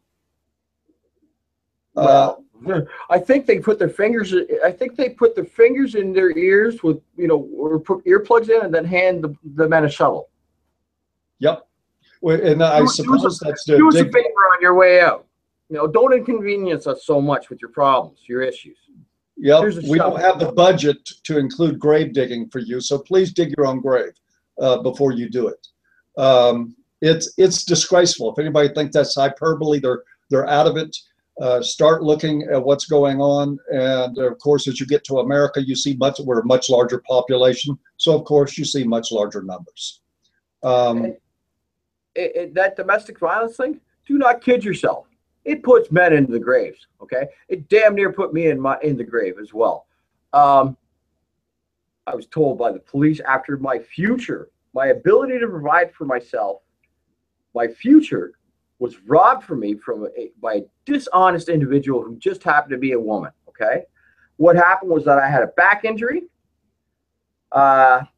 Well, I think they put their fingers. I think they put their fingers in their ears with, or put earplugs in, and then hand the men a shovel. Yep. And I suppose that's the do us a favor on your way out. Don't inconvenience us so much with your problems, your issues. Yep. We don't have the budget to include grave digging for you, so please dig your own grave before you do it. It's disgraceful. If anybody thinks that's hyperbole, they're out of it. Start looking at what's going on, and of course, as you get to America, you see we're a much larger population, so of course you see much larger numbers. That domestic violence thing, do not kid yourself. It puts men into the graves. Okay, it damn near put me in the grave as well. I was told by the police after my ability to provide for myself, my future was robbed from me by a dishonest individual who just happened to be a woman. Okay, what happened was that I had a back injury that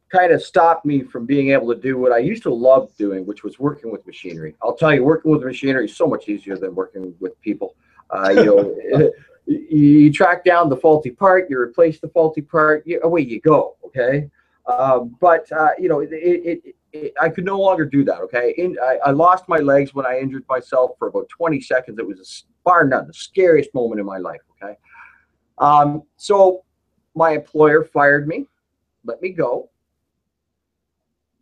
kind of stopped me from being able to do what I used to love doing, which was working with machinery. I'll tell you, working with machinery is so much easier than working with people. You track down the faulty part, you replace the faulty part, away you go. Okay, I could no longer do that. Okay, I lost my legs when I injured myself for about 20 seconds. It was bar none the scariest moment in my life. Okay, so my employer fired me, let me go.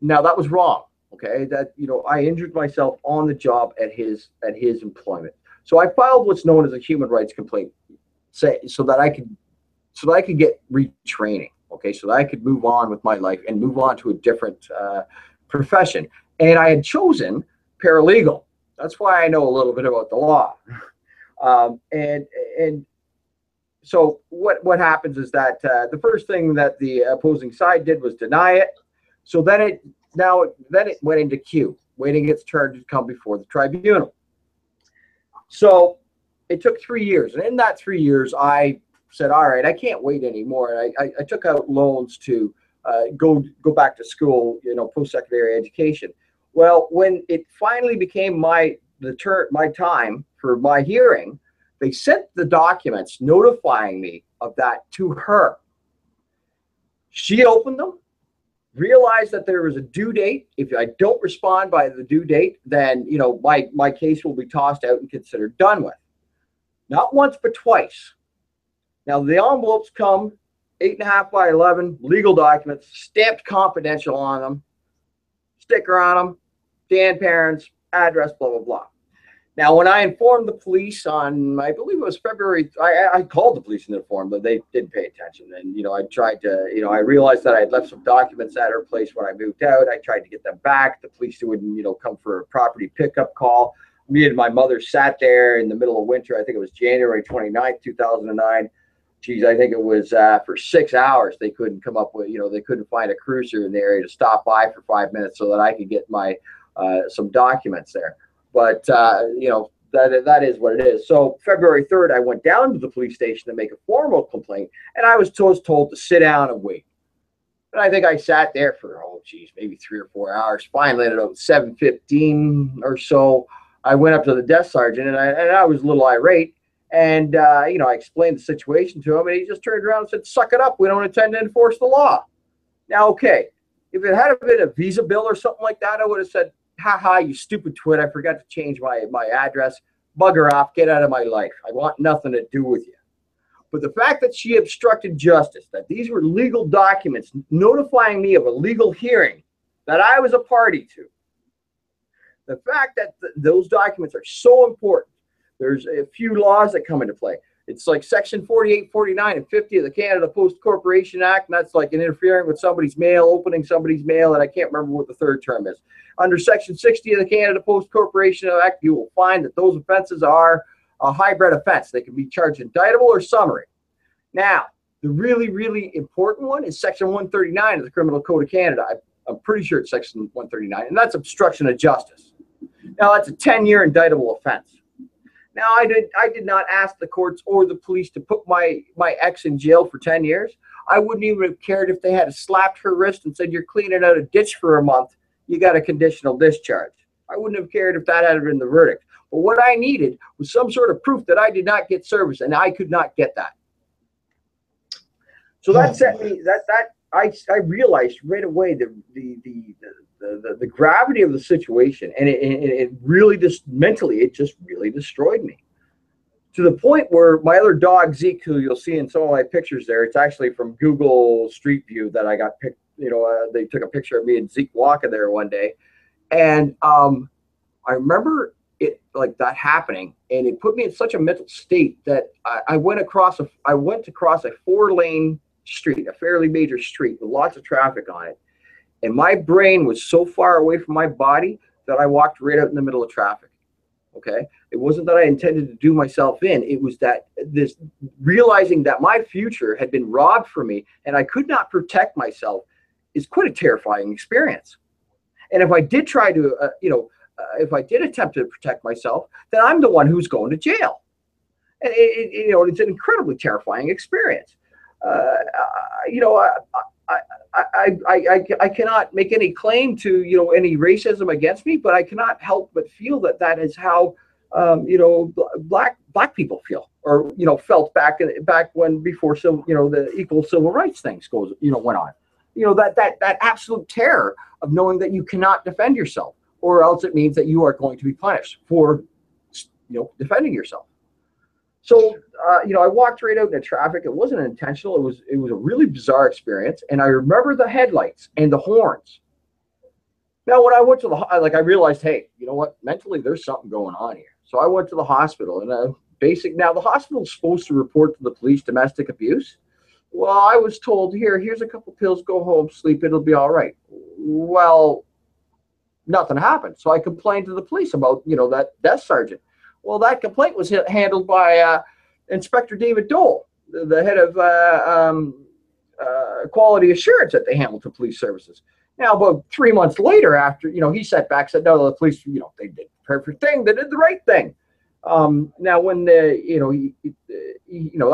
Now that was wrong. Okay, that I injured myself on the job at his employment. So I filed what's known as a human rights complaint, so that I could get retraining. Okay, so that I could move on with my life and move on to a different profession. And I had chosen paralegal. That's why I know a little bit about the law. And so what happens is that the first thing that the opposing side did was deny it. So then it went into queue, waiting its turn to come before the tribunal. So it took 3 years, and in that 3 years, I said, "All right, I can't wait anymore." And I took out loans to go back to school, post-secondary education. Well, when it finally became my time for my hearing, they sent the documents notifying me of that to her. She opened them, realized that there was a due date. If I don't respond by the due date, then my case will be tossed out and considered done with. Not once, but twice. Now the envelopes come 8.5 by 11, legal documents, stamped confidential on them, sticker on them, Dan Perrins, address, blah blah blah. Now, when I informed the police on, I believe it was February, I called the police and informed them. They didn't pay attention. And, I tried to, I realized that I had left some documents at her place when I moved out. I tried to get them back. The police wouldn't, come for a property pickup call. Me and my mother sat there in the middle of winter. I think it was January 29th, 2009. Geez, I think it was for 6 hours. They couldn't come up with, they couldn't find a cruiser in the area to stop by for 5 minutes so that I could get my some documents there. But, that is what it is. So February 3rd, I went down to the police station to make a formal complaint, and I was told to sit down and wait. And I think I sat there for, maybe 3 or 4 hours. Finally, at about 7:15 or so, I went up to the desk sergeant, and I was a little irate. And, I explained the situation to him, and he just turned around and said, "Suck it up. We don't intend to enforce the law." Now, okay, if it had been a visa bill or something like that, I would have said, "Ha, you stupid twit. I forgot to change my address. Bugger off. Get out of my life. I want nothing to do with you." But the fact that she obstructed justice, that these were legal documents notifying me of a legal hearing that I was a party to, the fact that those documents are so important, there's a few laws that come into play. It's like Section 48, 49, and 50 of the Canada Post Corporation Act, and that's like interfering with somebody's mail, opening somebody's mail, and I can't remember what the third term is. Under Section 60 of the Canada Post Corporation Act, you will find that those offenses are a hybrid offense. They can be charged indictable or summary. Now, the really, really important one is Section 139 of the Criminal Code of Canada. I'm pretty sure it's Section 139, and that's obstruction of justice. Now, that's a 10-year indictable offense. Now, I did not ask the courts or the police to put my ex in jail for 10 years. I wouldn't even have cared if they had slapped her wrist and said, "You're cleaning out a ditch for a month. You got a conditional discharge." I wouldn't have cared if that had been the verdict. But what I needed was some sort of proof that I did not get service, and I could not get that. So that set me, I realized right away the gravity of the situation, and it really just mentally, it just really destroyed me, to the point where my other dog Zeke, who you'll see in some of my pictures there, it's actually from Google Street View that I got picked. They took a picture of me and Zeke walking there one day, and I remember it like that happening, and it put me in such a mental state that I went to cross a 4-lane street, a fairly major street with lots of traffic on it. And my brain was so far away from my body that I walked right out in the middle of traffic. Okay. It wasn't that I intended to do myself in. It was that this realizing that my future had been robbed from me and I could not protect myself is quite a terrifying experience. And if I did try to, if I did attempt to protect myself, then I'm the one who's going to jail. And it's an incredibly terrifying experience. I cannot make any claim to, any racism against me, but I cannot help but feel that is how, black people feel, or, felt back when, before, the equal civil rights things went on. that absolute terror of knowing that you cannot defend yourself, or else it means that you are going to be punished for, defending yourself. So, I walked right out in the traffic. It wasn't intentional. It was a really bizarre experience. And I remember the headlights and the horns. Now, when I went to I realized, hey, you know what? Mentally, there's something going on here. So I went to the hospital, and now the hospital is supposed to report to the police domestic abuse. Well, I was told, here's a couple pills, go home, sleep, it'll be all right. Well, nothing happened. So I complained to the police about, that desk sergeant. Well, that complaint was handled by Inspector David Dole, the head of quality assurance at the Hamilton Police Services. Now, about 3 months later, after, he sat back, said, no, the police, they did the perfect thing. They did the right thing. Now, when, that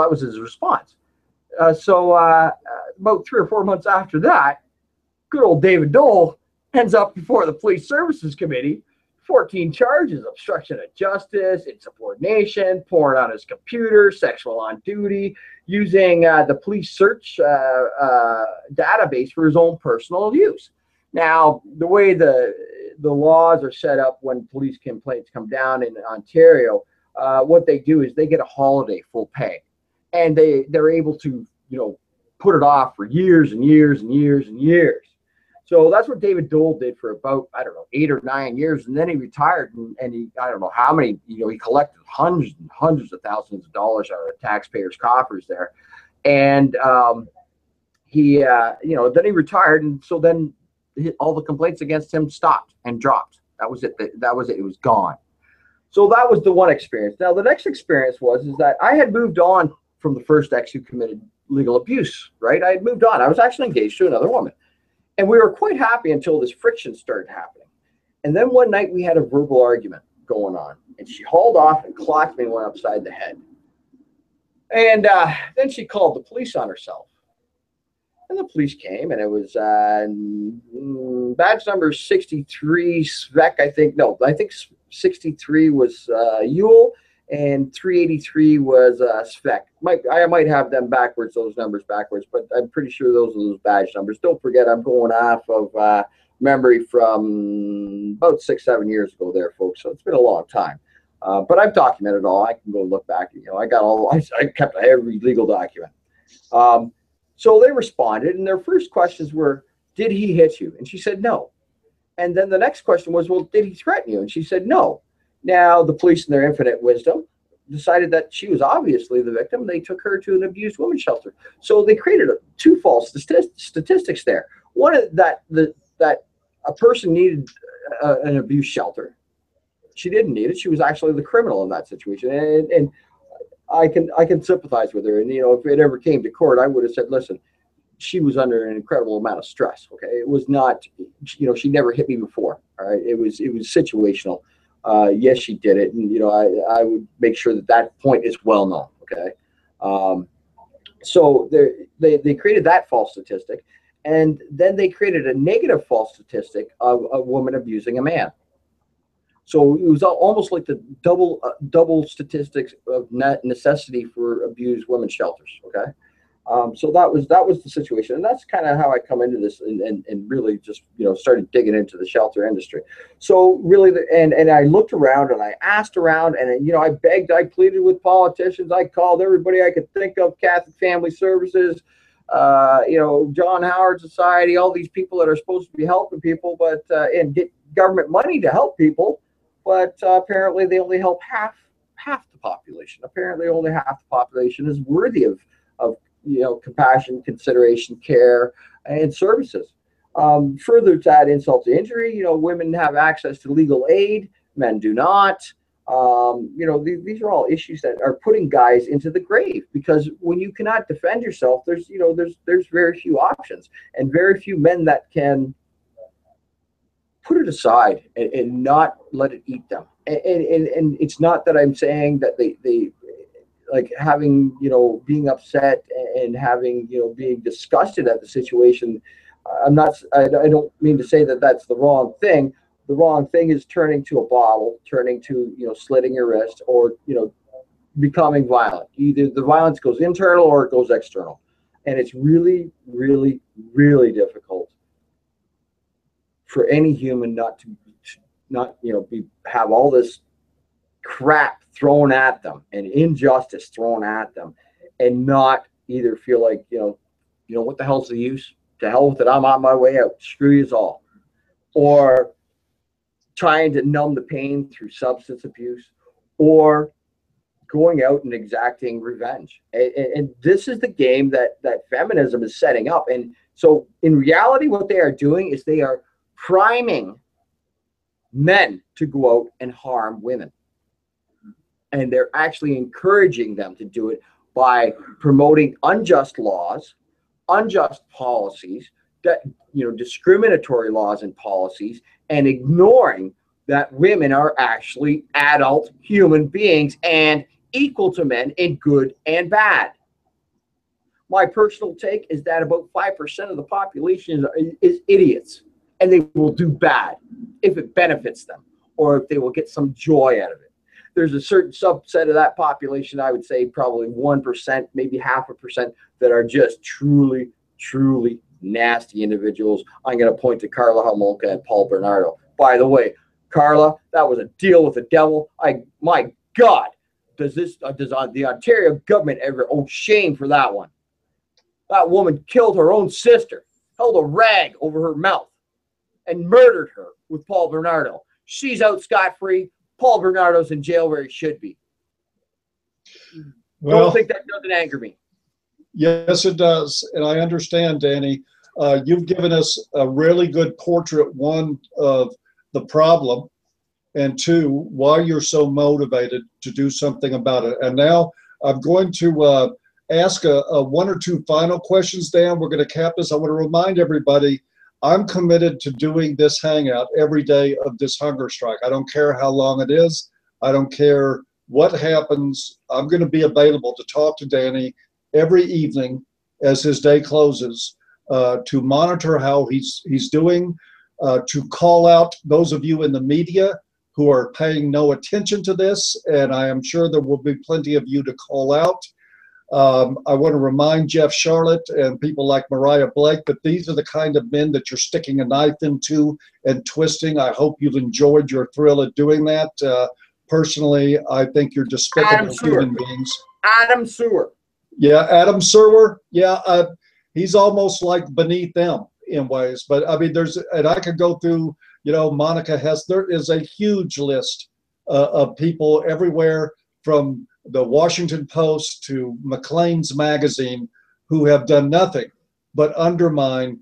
was his response. So about 3 or 4 months after that, good old David Dole ends up before the Police Services Committee, 14 charges: obstruction of justice, insubordination, porn on his computer, sexual on duty, using the police search database for his own personal use. Now, the way the laws are set up when police complaints come down in Ontario, what they do is they get a holiday full pay, and they're able to put it off for years and years and years and years. So that's what David Dole did for about, 8 or 9 years. And then he retired, and he, I don't know how many, he collected hundreds and hundreds of thousands of dollars out of taxpayers' coffers there. And then he retired. And so then all the complaints against him stopped and dropped. That was it. That was it. It was gone. So that was the one experience. Now, the next experience is that I had moved on from the first ex who committed legal abuse, right? I had moved on. I was actually engaged to another woman. And we were quite happy until this friction started happening. And then one night we had a verbal argument going on, and she hauled off and clocked me one upside the head. And then she called the police on herself. And the police came, and it was badge number 63, Svek, I think. No, I think 63 was Yule, and 383 was Svek. I might have them backwards, those numbers backwards, but I'm pretty sure those are those badge numbers. Don't forget, I'm going off of memory from about 6-7 years ago there, folks. So it's been a long time. But I've documented all. I can go look back. I kept every legal document. So they responded, and their first questions were, did he hit you? And she said, no. And then the next question was, well, did he threaten you? And she said, no. Now, the police, in their infinite wisdom, decided that she was obviously the victim. They took her to an abused women's shelter. So they created two false statistics there. One is that a person needed an abuse shelter. She didn't need it. She was actually the criminal in that situation. And I can sympathize with her. And, if it ever came to court, I would have said, listen, she was under an incredible amount of stress. Okay. It was not, she never hit me before. All right. It was situational. Yes, she did it. And, I would make sure that point is well known. Okay. So they created that false statistic, and then they created a negative false statistic of a woman abusing a man. So it was almost like the double statistics of necessity for abused women's shelters. Okay. So that was the situation, and that's kind of how I come into this and really just started digging into the shelter industry. So really, and I looked around and I asked around, and I begged, I pleaded with politicians, I called everybody I could think of, Catholic Family Services, John Howard Society, all these people that are supposed to be helping people, but and get government money to help people, but apparently they only help half the population. Apparently, only half the population is worthy of compassion, consideration, care, and services. Further to add insult to injury, women have access to legal aid, men do not. These are all issues that are putting guys into the grave, because when you cannot defend yourself, there's very few options, and very few men that can put it aside and not let it eat them. And it's not that I'm saying that they like having, being upset and having, being disgusted at the situation. I don't mean to say that that's the wrong thing. The wrong thing is turning to a bottle, turning to, slitting your wrist, or, becoming violent. Either the violence goes internal or it goes external. And it's really, really, really difficult for any human not to have all this crap thrown at them and injustice thrown at them, and not either feel like, what the hell's the use? To hell with it, I'm on my way out. Screw you all. Or trying to numb the pain through substance abuse, or going out and exacting revenge. And this is the game that feminism is setting up. And so in reality, what they are doing is they are priming men to go out and harm women. And they're actually encouraging them to do it by promoting unjust laws, unjust policies, that, discriminatory laws and policies, and ignoring that women are actually adult human beings and equal to men in good and bad. My personal take is that about 5% of the population is idiots, and they will do bad if it benefits them, or if they will get some joy out of it. There's a certain subset of that population, I would say probably 1%, maybe 0.5%, that are just truly, truly nasty individuals. I'm going to point to Carla Homolka and Paul Bernardo. By the way, Carla, that was a deal with the devil. My God, does the Ontario government ever owe shame for that one? That woman killed her own sister, held a rag over her mouth, and murdered her with Paul Bernardo. She's out scot-free. Paul Bernardo's in jail where he should be. Well, don't think that doesn't anger me. Yes, it does. And I understand, Danny. You've given us a really good portrait, one, of the problem, and two, why you're so motivated to do something about it. And now I'm going to ask a one or two final questions, Dan. We're going to cap this. I want to remind everybody, I'm committed to doing this hangout every day of this hunger strike. I don't care how long it is. I don't care what happens. I'm going to be available to talk to Danny every evening as his day closes, to monitor how he's doing, to call out those of you in the media who are paying no attention to this, and I am sure there will be plenty of you to call out. I want to remind Jeff Charlotte and people like Mariah Blake that these are the kind of men that you're sticking a knife into and twisting. I hope you've enjoyed your thrill at doing that. Personally, I think you're despicable human beings. Adam Sewer. Yeah, Adam Sewer. Yeah, he's almost like beneath them in ways. But I mean, and I could go through, Monica Hess. There is a huge list of people everywhere, from the Washington Post to Maclean's magazine, who have done nothing but undermine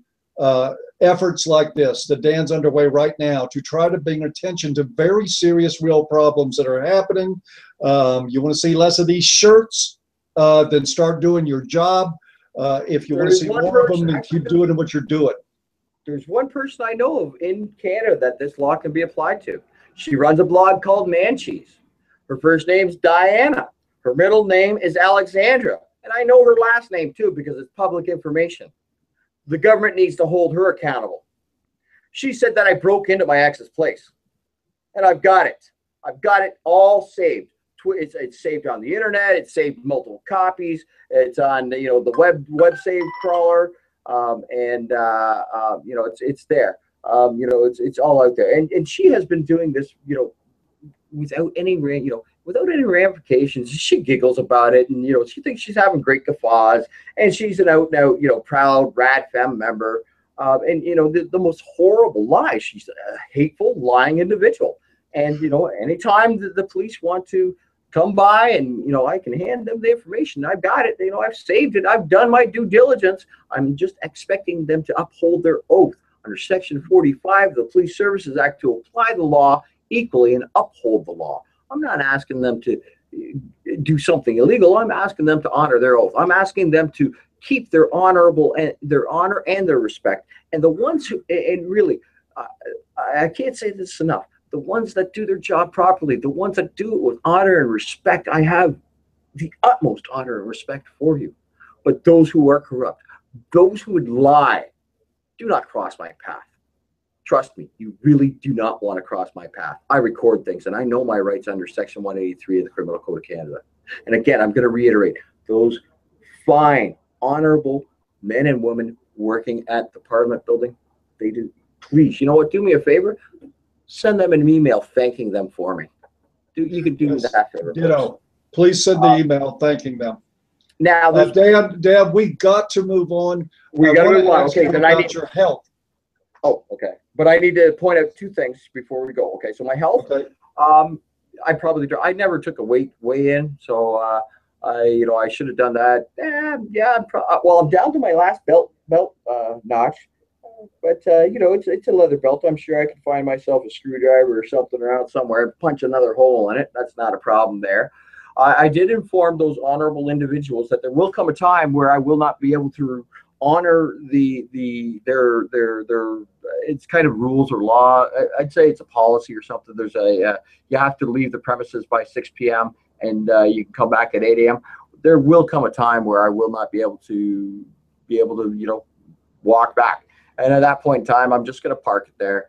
efforts like this that Dan's underway right now to try to bring attention to very serious, real problems that are happening. You want to see less of these shirts, then start doing your job. If you want to see more of them, then keep doing what you're doing. There's one person I know of in Canada that this law can be applied to. She runs a blog called Man Cheese. Her first name's Diana. Her middle name is Alexandra. And I know her last name too, because it's public information. The government needs to hold her accountable. She said that I broke into my ex's place. And I've got it. I've got it all saved. It's saved on the internet. It's saved multiple copies. It's on the web save crawler, it's there. It's all out there. And she has been doing this without any ramifications. She giggles about it, and she thinks she's having great guffaws, and she's an out and out proud rad femme member. The most horrible lie. She's a hateful, lying individual. And anytime the police want to come by and I can hand them the information. I've got it. I've saved it. I've done my due diligence. I'm just expecting them to uphold their oath under Section 45 of the Police Services Act to apply the law equally and uphold the law. I'm not asking them to do something illegal. I'm asking them to honor their oath. I'm asking them to keep their honor and their respect. And the ones who, and really, I can't say this enough, the ones that do their job properly, the ones that do it with honor and respect, I have the utmost honor and respect for you. But those who are corrupt, those who would lie, do not cross my path. Trust me, you really do not want to cross my path. I record things, and I know my rights under Section 183 of the Criminal Code of Canada. And again, I'm going to reiterate, those fine, honorable men and women working at the Parliament building. They do. Please, you know what? Do me a favor. Send them an email thanking them for me. You could do Yes, that favor. ditto. Please send the email thanking them. Now, Dan, we got to move on. We got to move on. Okay, then about your health. Oh, okay. But I need to point out two things before we go. Okay, so my health. Okay. I never took a weigh in, so I should have done that. Well, I'm down to my last belt notch, but it's a leather belt. I'm sure I can find myself a screwdriver or something around somewhere and punch another hole in it. That's not a problem there. I did inform those honorable individuals that there will come a time where I will not be able to honor their it's kind of rules or law. I'd say it's a policy or something. There's you have to leave the premises by 6 p.m. and you can come back at 8 a.m. There will come a time where I will not be able to walk back, and at that point in time, I'm just going to park it there.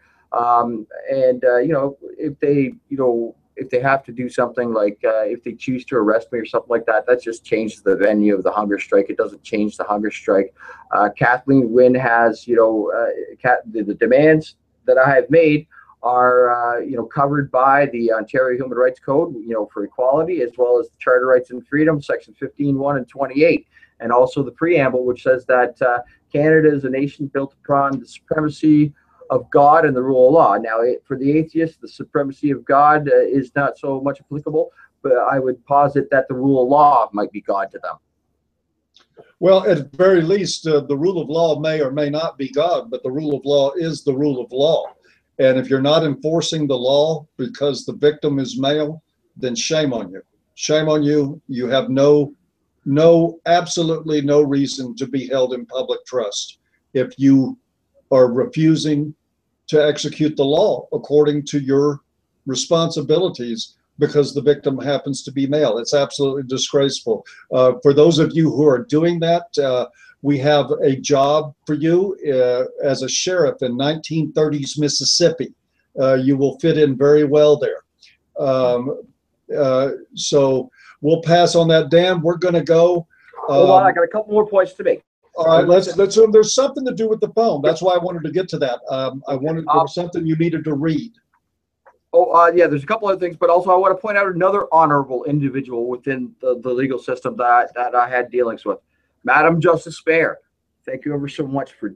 If they have to do something like if they choose to arrest me or something like that, that just changes the venue of the hunger strike. It doesn't change the hunger strike. Kathleen Wynne has, the demands that I have made are, covered by the Ontario Human Rights Code, for equality, as well as the Charter Rights and Freedom, Section 15, 1 and 28, and also the preamble, which says that Canada is a nation built upon the supremacy of God and the rule of law. Now, for the atheists, the supremacy of God is not so much applicable, but I would posit that the rule of law might be God to them. Well, at the very least, the rule of law may or may not be God, but the rule of law is the rule of law. And if you're not enforcing the law because the victim is male, then shame on you. Shame on you. You have absolutely no reason to be held in public trust if you are refusing to execute the law according to your responsibilities because the victim happens to be male. It's absolutely disgraceful. For those of you who are doing that, we have a job for you as a sheriff in 1930s Mississippi. You will fit in very well there. So we'll pass on that. Dan, we're going to go. Hold on, I got a couple more points to make. All right, let's. There's something to do with the phone. That's why I wanted to get to that. There was something you needed to read. Yeah, there's a couple other things, but also I want to point out another honorable individual within the legal system that I had dealings with. Madam Justice Spare, thank you ever so much for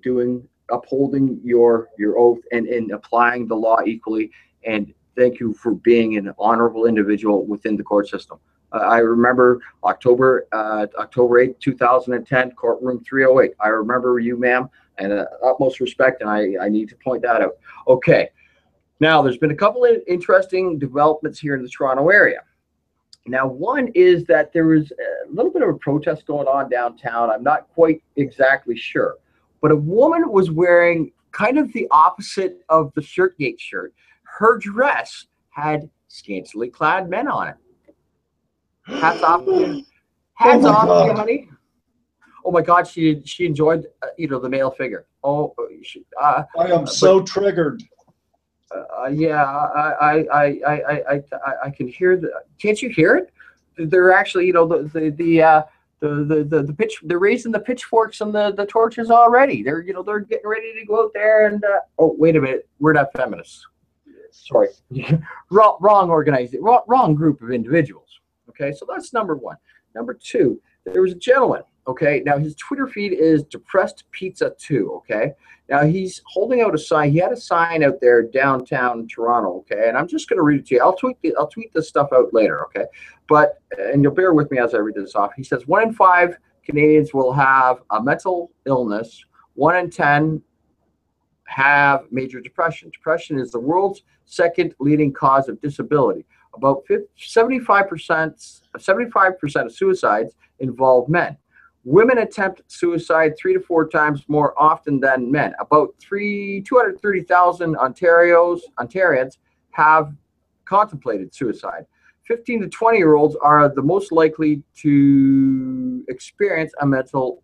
upholding your oath and applying the law equally, and thank you for being an honorable individual within the court system. I remember October 8th, 2010, courtroom 308. I remember you, ma'am, and utmost respect, and I need to point that out. Okay. Now, there's been a couple of interesting developments here in the Toronto area. Now, one is that there was a little bit of a protest going on downtown. I'm not quite exactly sure, but a woman was wearing kind of the opposite of the Shirtgate shirt. Her dress had scantily clad men on it. Hats off to you. Hats off to you, honey. Oh my God, she enjoyed the male figure. I am so triggered. Yeah, I can hear the. Can't you hear it? They're actually, the pitch. They're raising the pitchforks and the torches already. They're getting ready to go out there and. Oh, wait a minute. We're not feminists. Sorry, wrong organization, wrong group of individuals. Okay, so that's number one. Number two, there was a gentleman. Okay, now his Twitter feed is Depressed Pizza 2. Okay, now he's holding out a sign. He had a sign out there downtown Toronto. Okay, and I'm just going to read it to you. I'll tweet this stuff out later. Okay, and you'll bear with me as I read this off. He says 1 in 5 Canadians will have a mental illness. 1 in 10 have major depression. Depression is the world's second leading cause of disability. About 75% of suicides involve men. Women attempt suicide 3 to 4 times more often than men. About 230,000 Ontarians have contemplated suicide. 15 to 20-year-olds are the most likely to experience a mental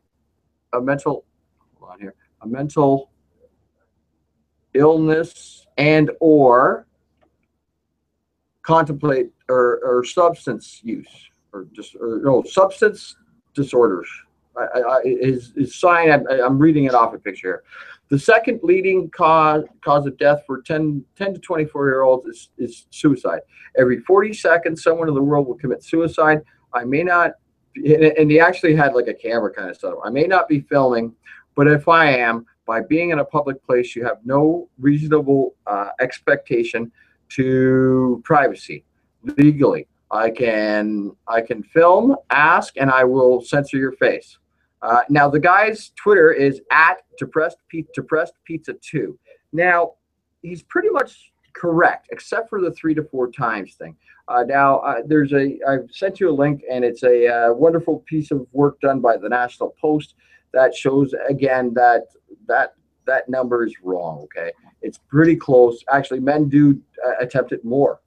illness and or contemplate or substance use substance disorders. his sign. I'm reading it off a picture here. The second leading cause of death for 10 to 24-year-olds is suicide. Every 40 seconds, someone in the world will commit suicide. I may not, and he actually had like a camera kind of stuff. I may not be filming, but if I am, by being in a public place, you have no reasonable expectation to privacy legally. I can film, ask, and I will censor your face. Now, the guy's Twitter is at depressed pizza 2. Now, he's pretty much correct, except for the 3 to 4 times thing. I've sent you a link, and it's a wonderful piece of work done by the National Post that shows, again, that number is wrong, okay? It's pretty close. Actually, men do attempt it more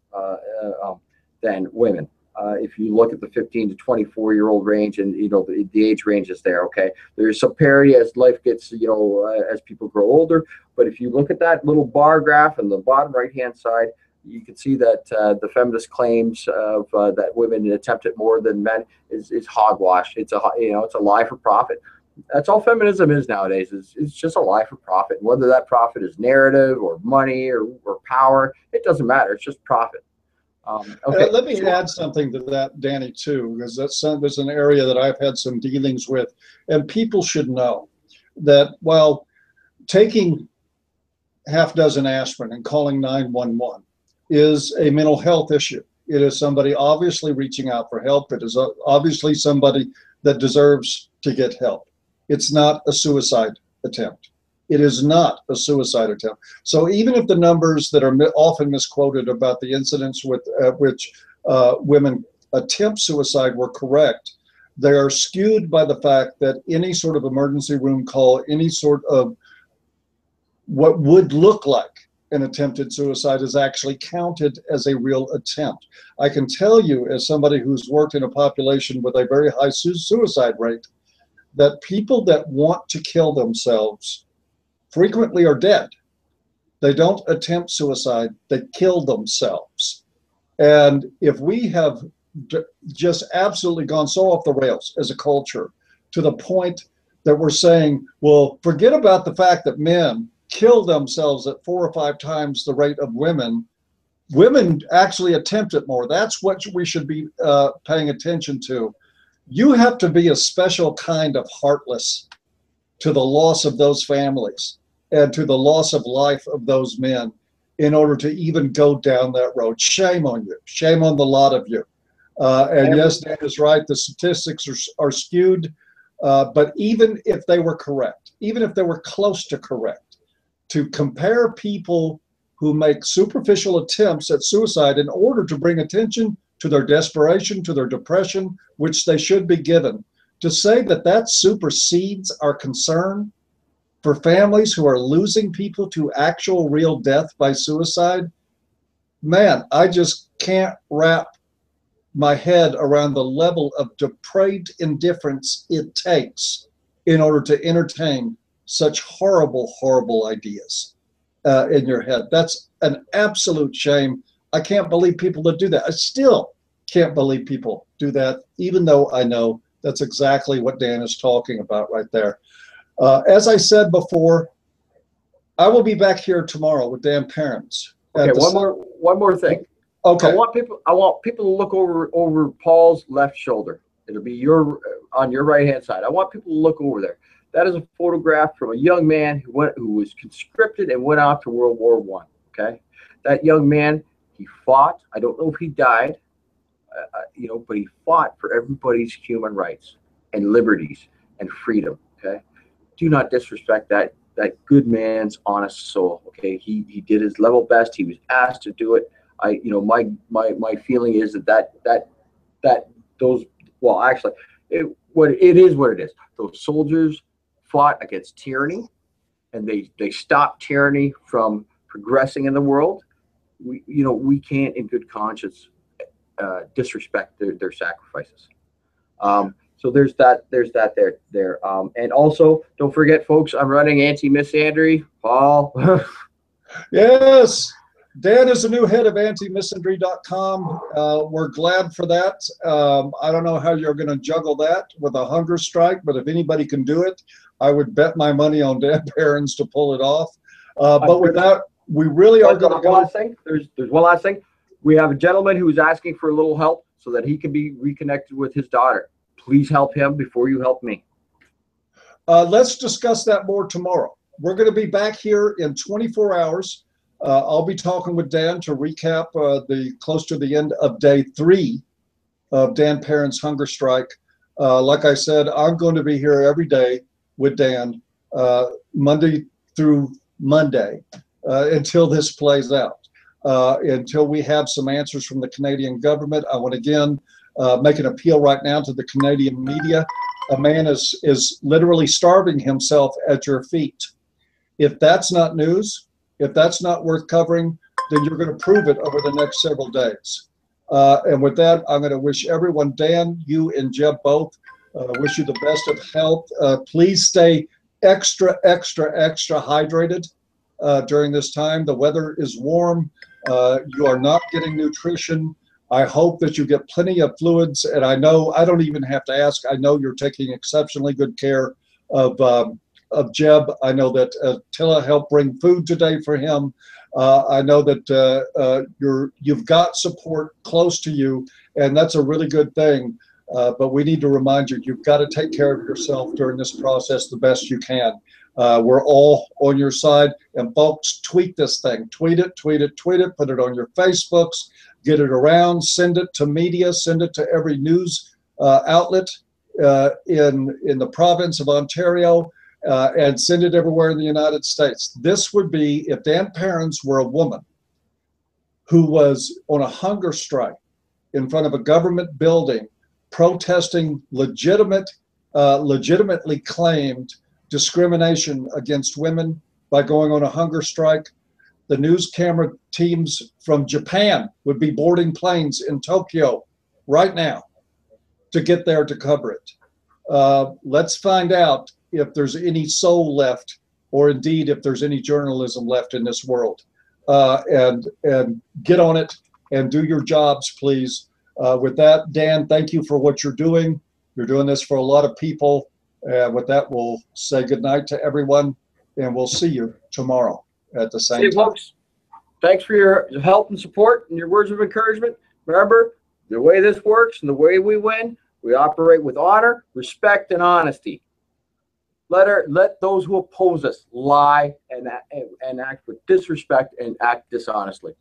than women. If you look at the 15 to 24-year-old range, and the age range is there. Okay, there's some parity as life gets, as people grow older. But if you look at that little bar graph on the bottom right-hand side, you can see that the feminist claims of that women attempt it more than men is hogwash. It's a lie for profit. That's all feminism is nowadays. It's just a lie for profit. Whether that profit is narrative or money or power, it doesn't matter. It's just profit. Okay. Let me add something to that, Danny, too, because that's an area that I've had some dealings with, and people should know that while taking half dozen aspirin and calling 911 is a mental health issue. It is somebody obviously reaching out for help. It is obviously somebody that deserves to get help. It's not a suicide attempt. It is not a suicide attempt. So even if the numbers that are often misquoted about the incidents with which women attempt suicide were correct, they are skewed by the fact that any sort of emergency room call, any sort of what would look like an attempted suicide is actually counted as a real attempt. I can tell you, as somebody who's worked in a population with a very high suicide rate, that people that want to kill themselves frequently are dead. They don't attempt suicide, they kill themselves. And if we have just absolutely gone so off the rails as a culture to the point that we're saying, well, forget about the fact that men kill themselves at 4 or 5 times the rate of women. Women actually attempt it more. That's what we should be paying attention to. You have to be a special kind of heartless to the loss of those families and to the loss of life of those men in order to even go down that road. Shame on you. Shame on the lot of you. And yes, Dan is right. The statistics are skewed. But even if they were correct, even if they were close to correct, to compare people who make superficial attempts at suicide in order to bring attention to their desperation, to their depression, which they should be given, to say that that supersedes our concern for families who are losing people to actual real death by suicide, man, I just can't wrap my head around the level of depraved indifference it takes in order to entertain such horrible, horrible ideas in your head. That's an absolute shame. I can't believe people that do that. I still can't believe people do that, even though I know that's exactly what Dan is talking about right there. As I said before, I will be back here tomorrow with Dan Perrins. Okay, one more thing. Okay. I want people to look over Paul's left shoulder. It'll be on your right hand side. I want people to look over there. That is a photograph from a young man who was conscripted and went off to World War I. Okay, that young man, he fought. I don't know if he died, but he fought for everybody's human rights and liberties and freedom. Okay, do not disrespect that good man's honest soul. Okay, he did his level best. He was asked to do it. My feeling is that those, well, actually, it is what it is. Those soldiers fought against tyranny, and they stopped tyranny from progressing in the world. We can't in good conscience disrespect their sacrifices. So there's that there. And also, don't forget, folks, I'm running anti-misandry. Paul. Yes. Dan is the new head of antimisandry.com. We're glad for that. I don't know how you're going to juggle that with a hunger strike, but if anybody can do it, I would bet my money on Dan Perrins to pull it off. But with that, we really are going to go. There's one last thing. We have a gentleman who is asking for a little help so that he can be reconnected with his daughter. Please help him before you help me. Let's discuss that more tomorrow. We're going to be back here in 24 hours. I'll be talking with Dan to recap close to the end of day 3 of Dan Perrins' hunger strike. Like I said, I'm going to be here every day with Dan, Monday through Monday, until this plays out. Until we have some answers from the Canadian government. I want to again make an appeal right now to the Canadian media. A man is literally starving himself at your feet. If that's not news, if that's not worth covering, then you're going to prove it over the next several days. And with that, I'm going to wish everyone, Dan, you and Jeb both, wish you the best of health. Please stay extra hydrated during this time. The weather is warm. You are not getting nutrition. I hope that you get plenty of fluids. And I know, I don't even have to ask, I know you're taking exceptionally good care of Jeb. I know that Tilla helped bring food today for him. I know that you've got support close to you, and that's a really good thing. But we need to remind you, you've got to take care of yourself during this process the best you can. We're all on your side. And folks, tweet this thing. Tweet it, put it on your Facebooks, get it around, send it to media, send it to every news outlet in the province of Ontario, and send it everywhere in the United States. This would be if Dan Perrins were a woman who was on a hunger strike in front of a government building protesting legitimately claimed discrimination against women by going on a hunger strike. The news camera teams from Japan would be boarding planes in Tokyo right now to get there to cover it. Let's find out if there's any soul left, or indeed if there's any journalism left in this world. And get on it and do your jobs, please. With that, Dan, thank you for what you're doing. You're doing this for a lot of people. With that, we'll say goodnight to everyone, and we'll see you tomorrow at the same time. Folks, thanks for your help and support and your words of encouragement. Remember, the way this works and the way we win, we operate with honor, respect, and honesty. Let those who oppose us lie and act with disrespect and act dishonestly.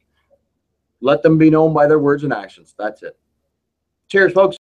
Let them be known by their words and actions. That's it. Cheers, folks.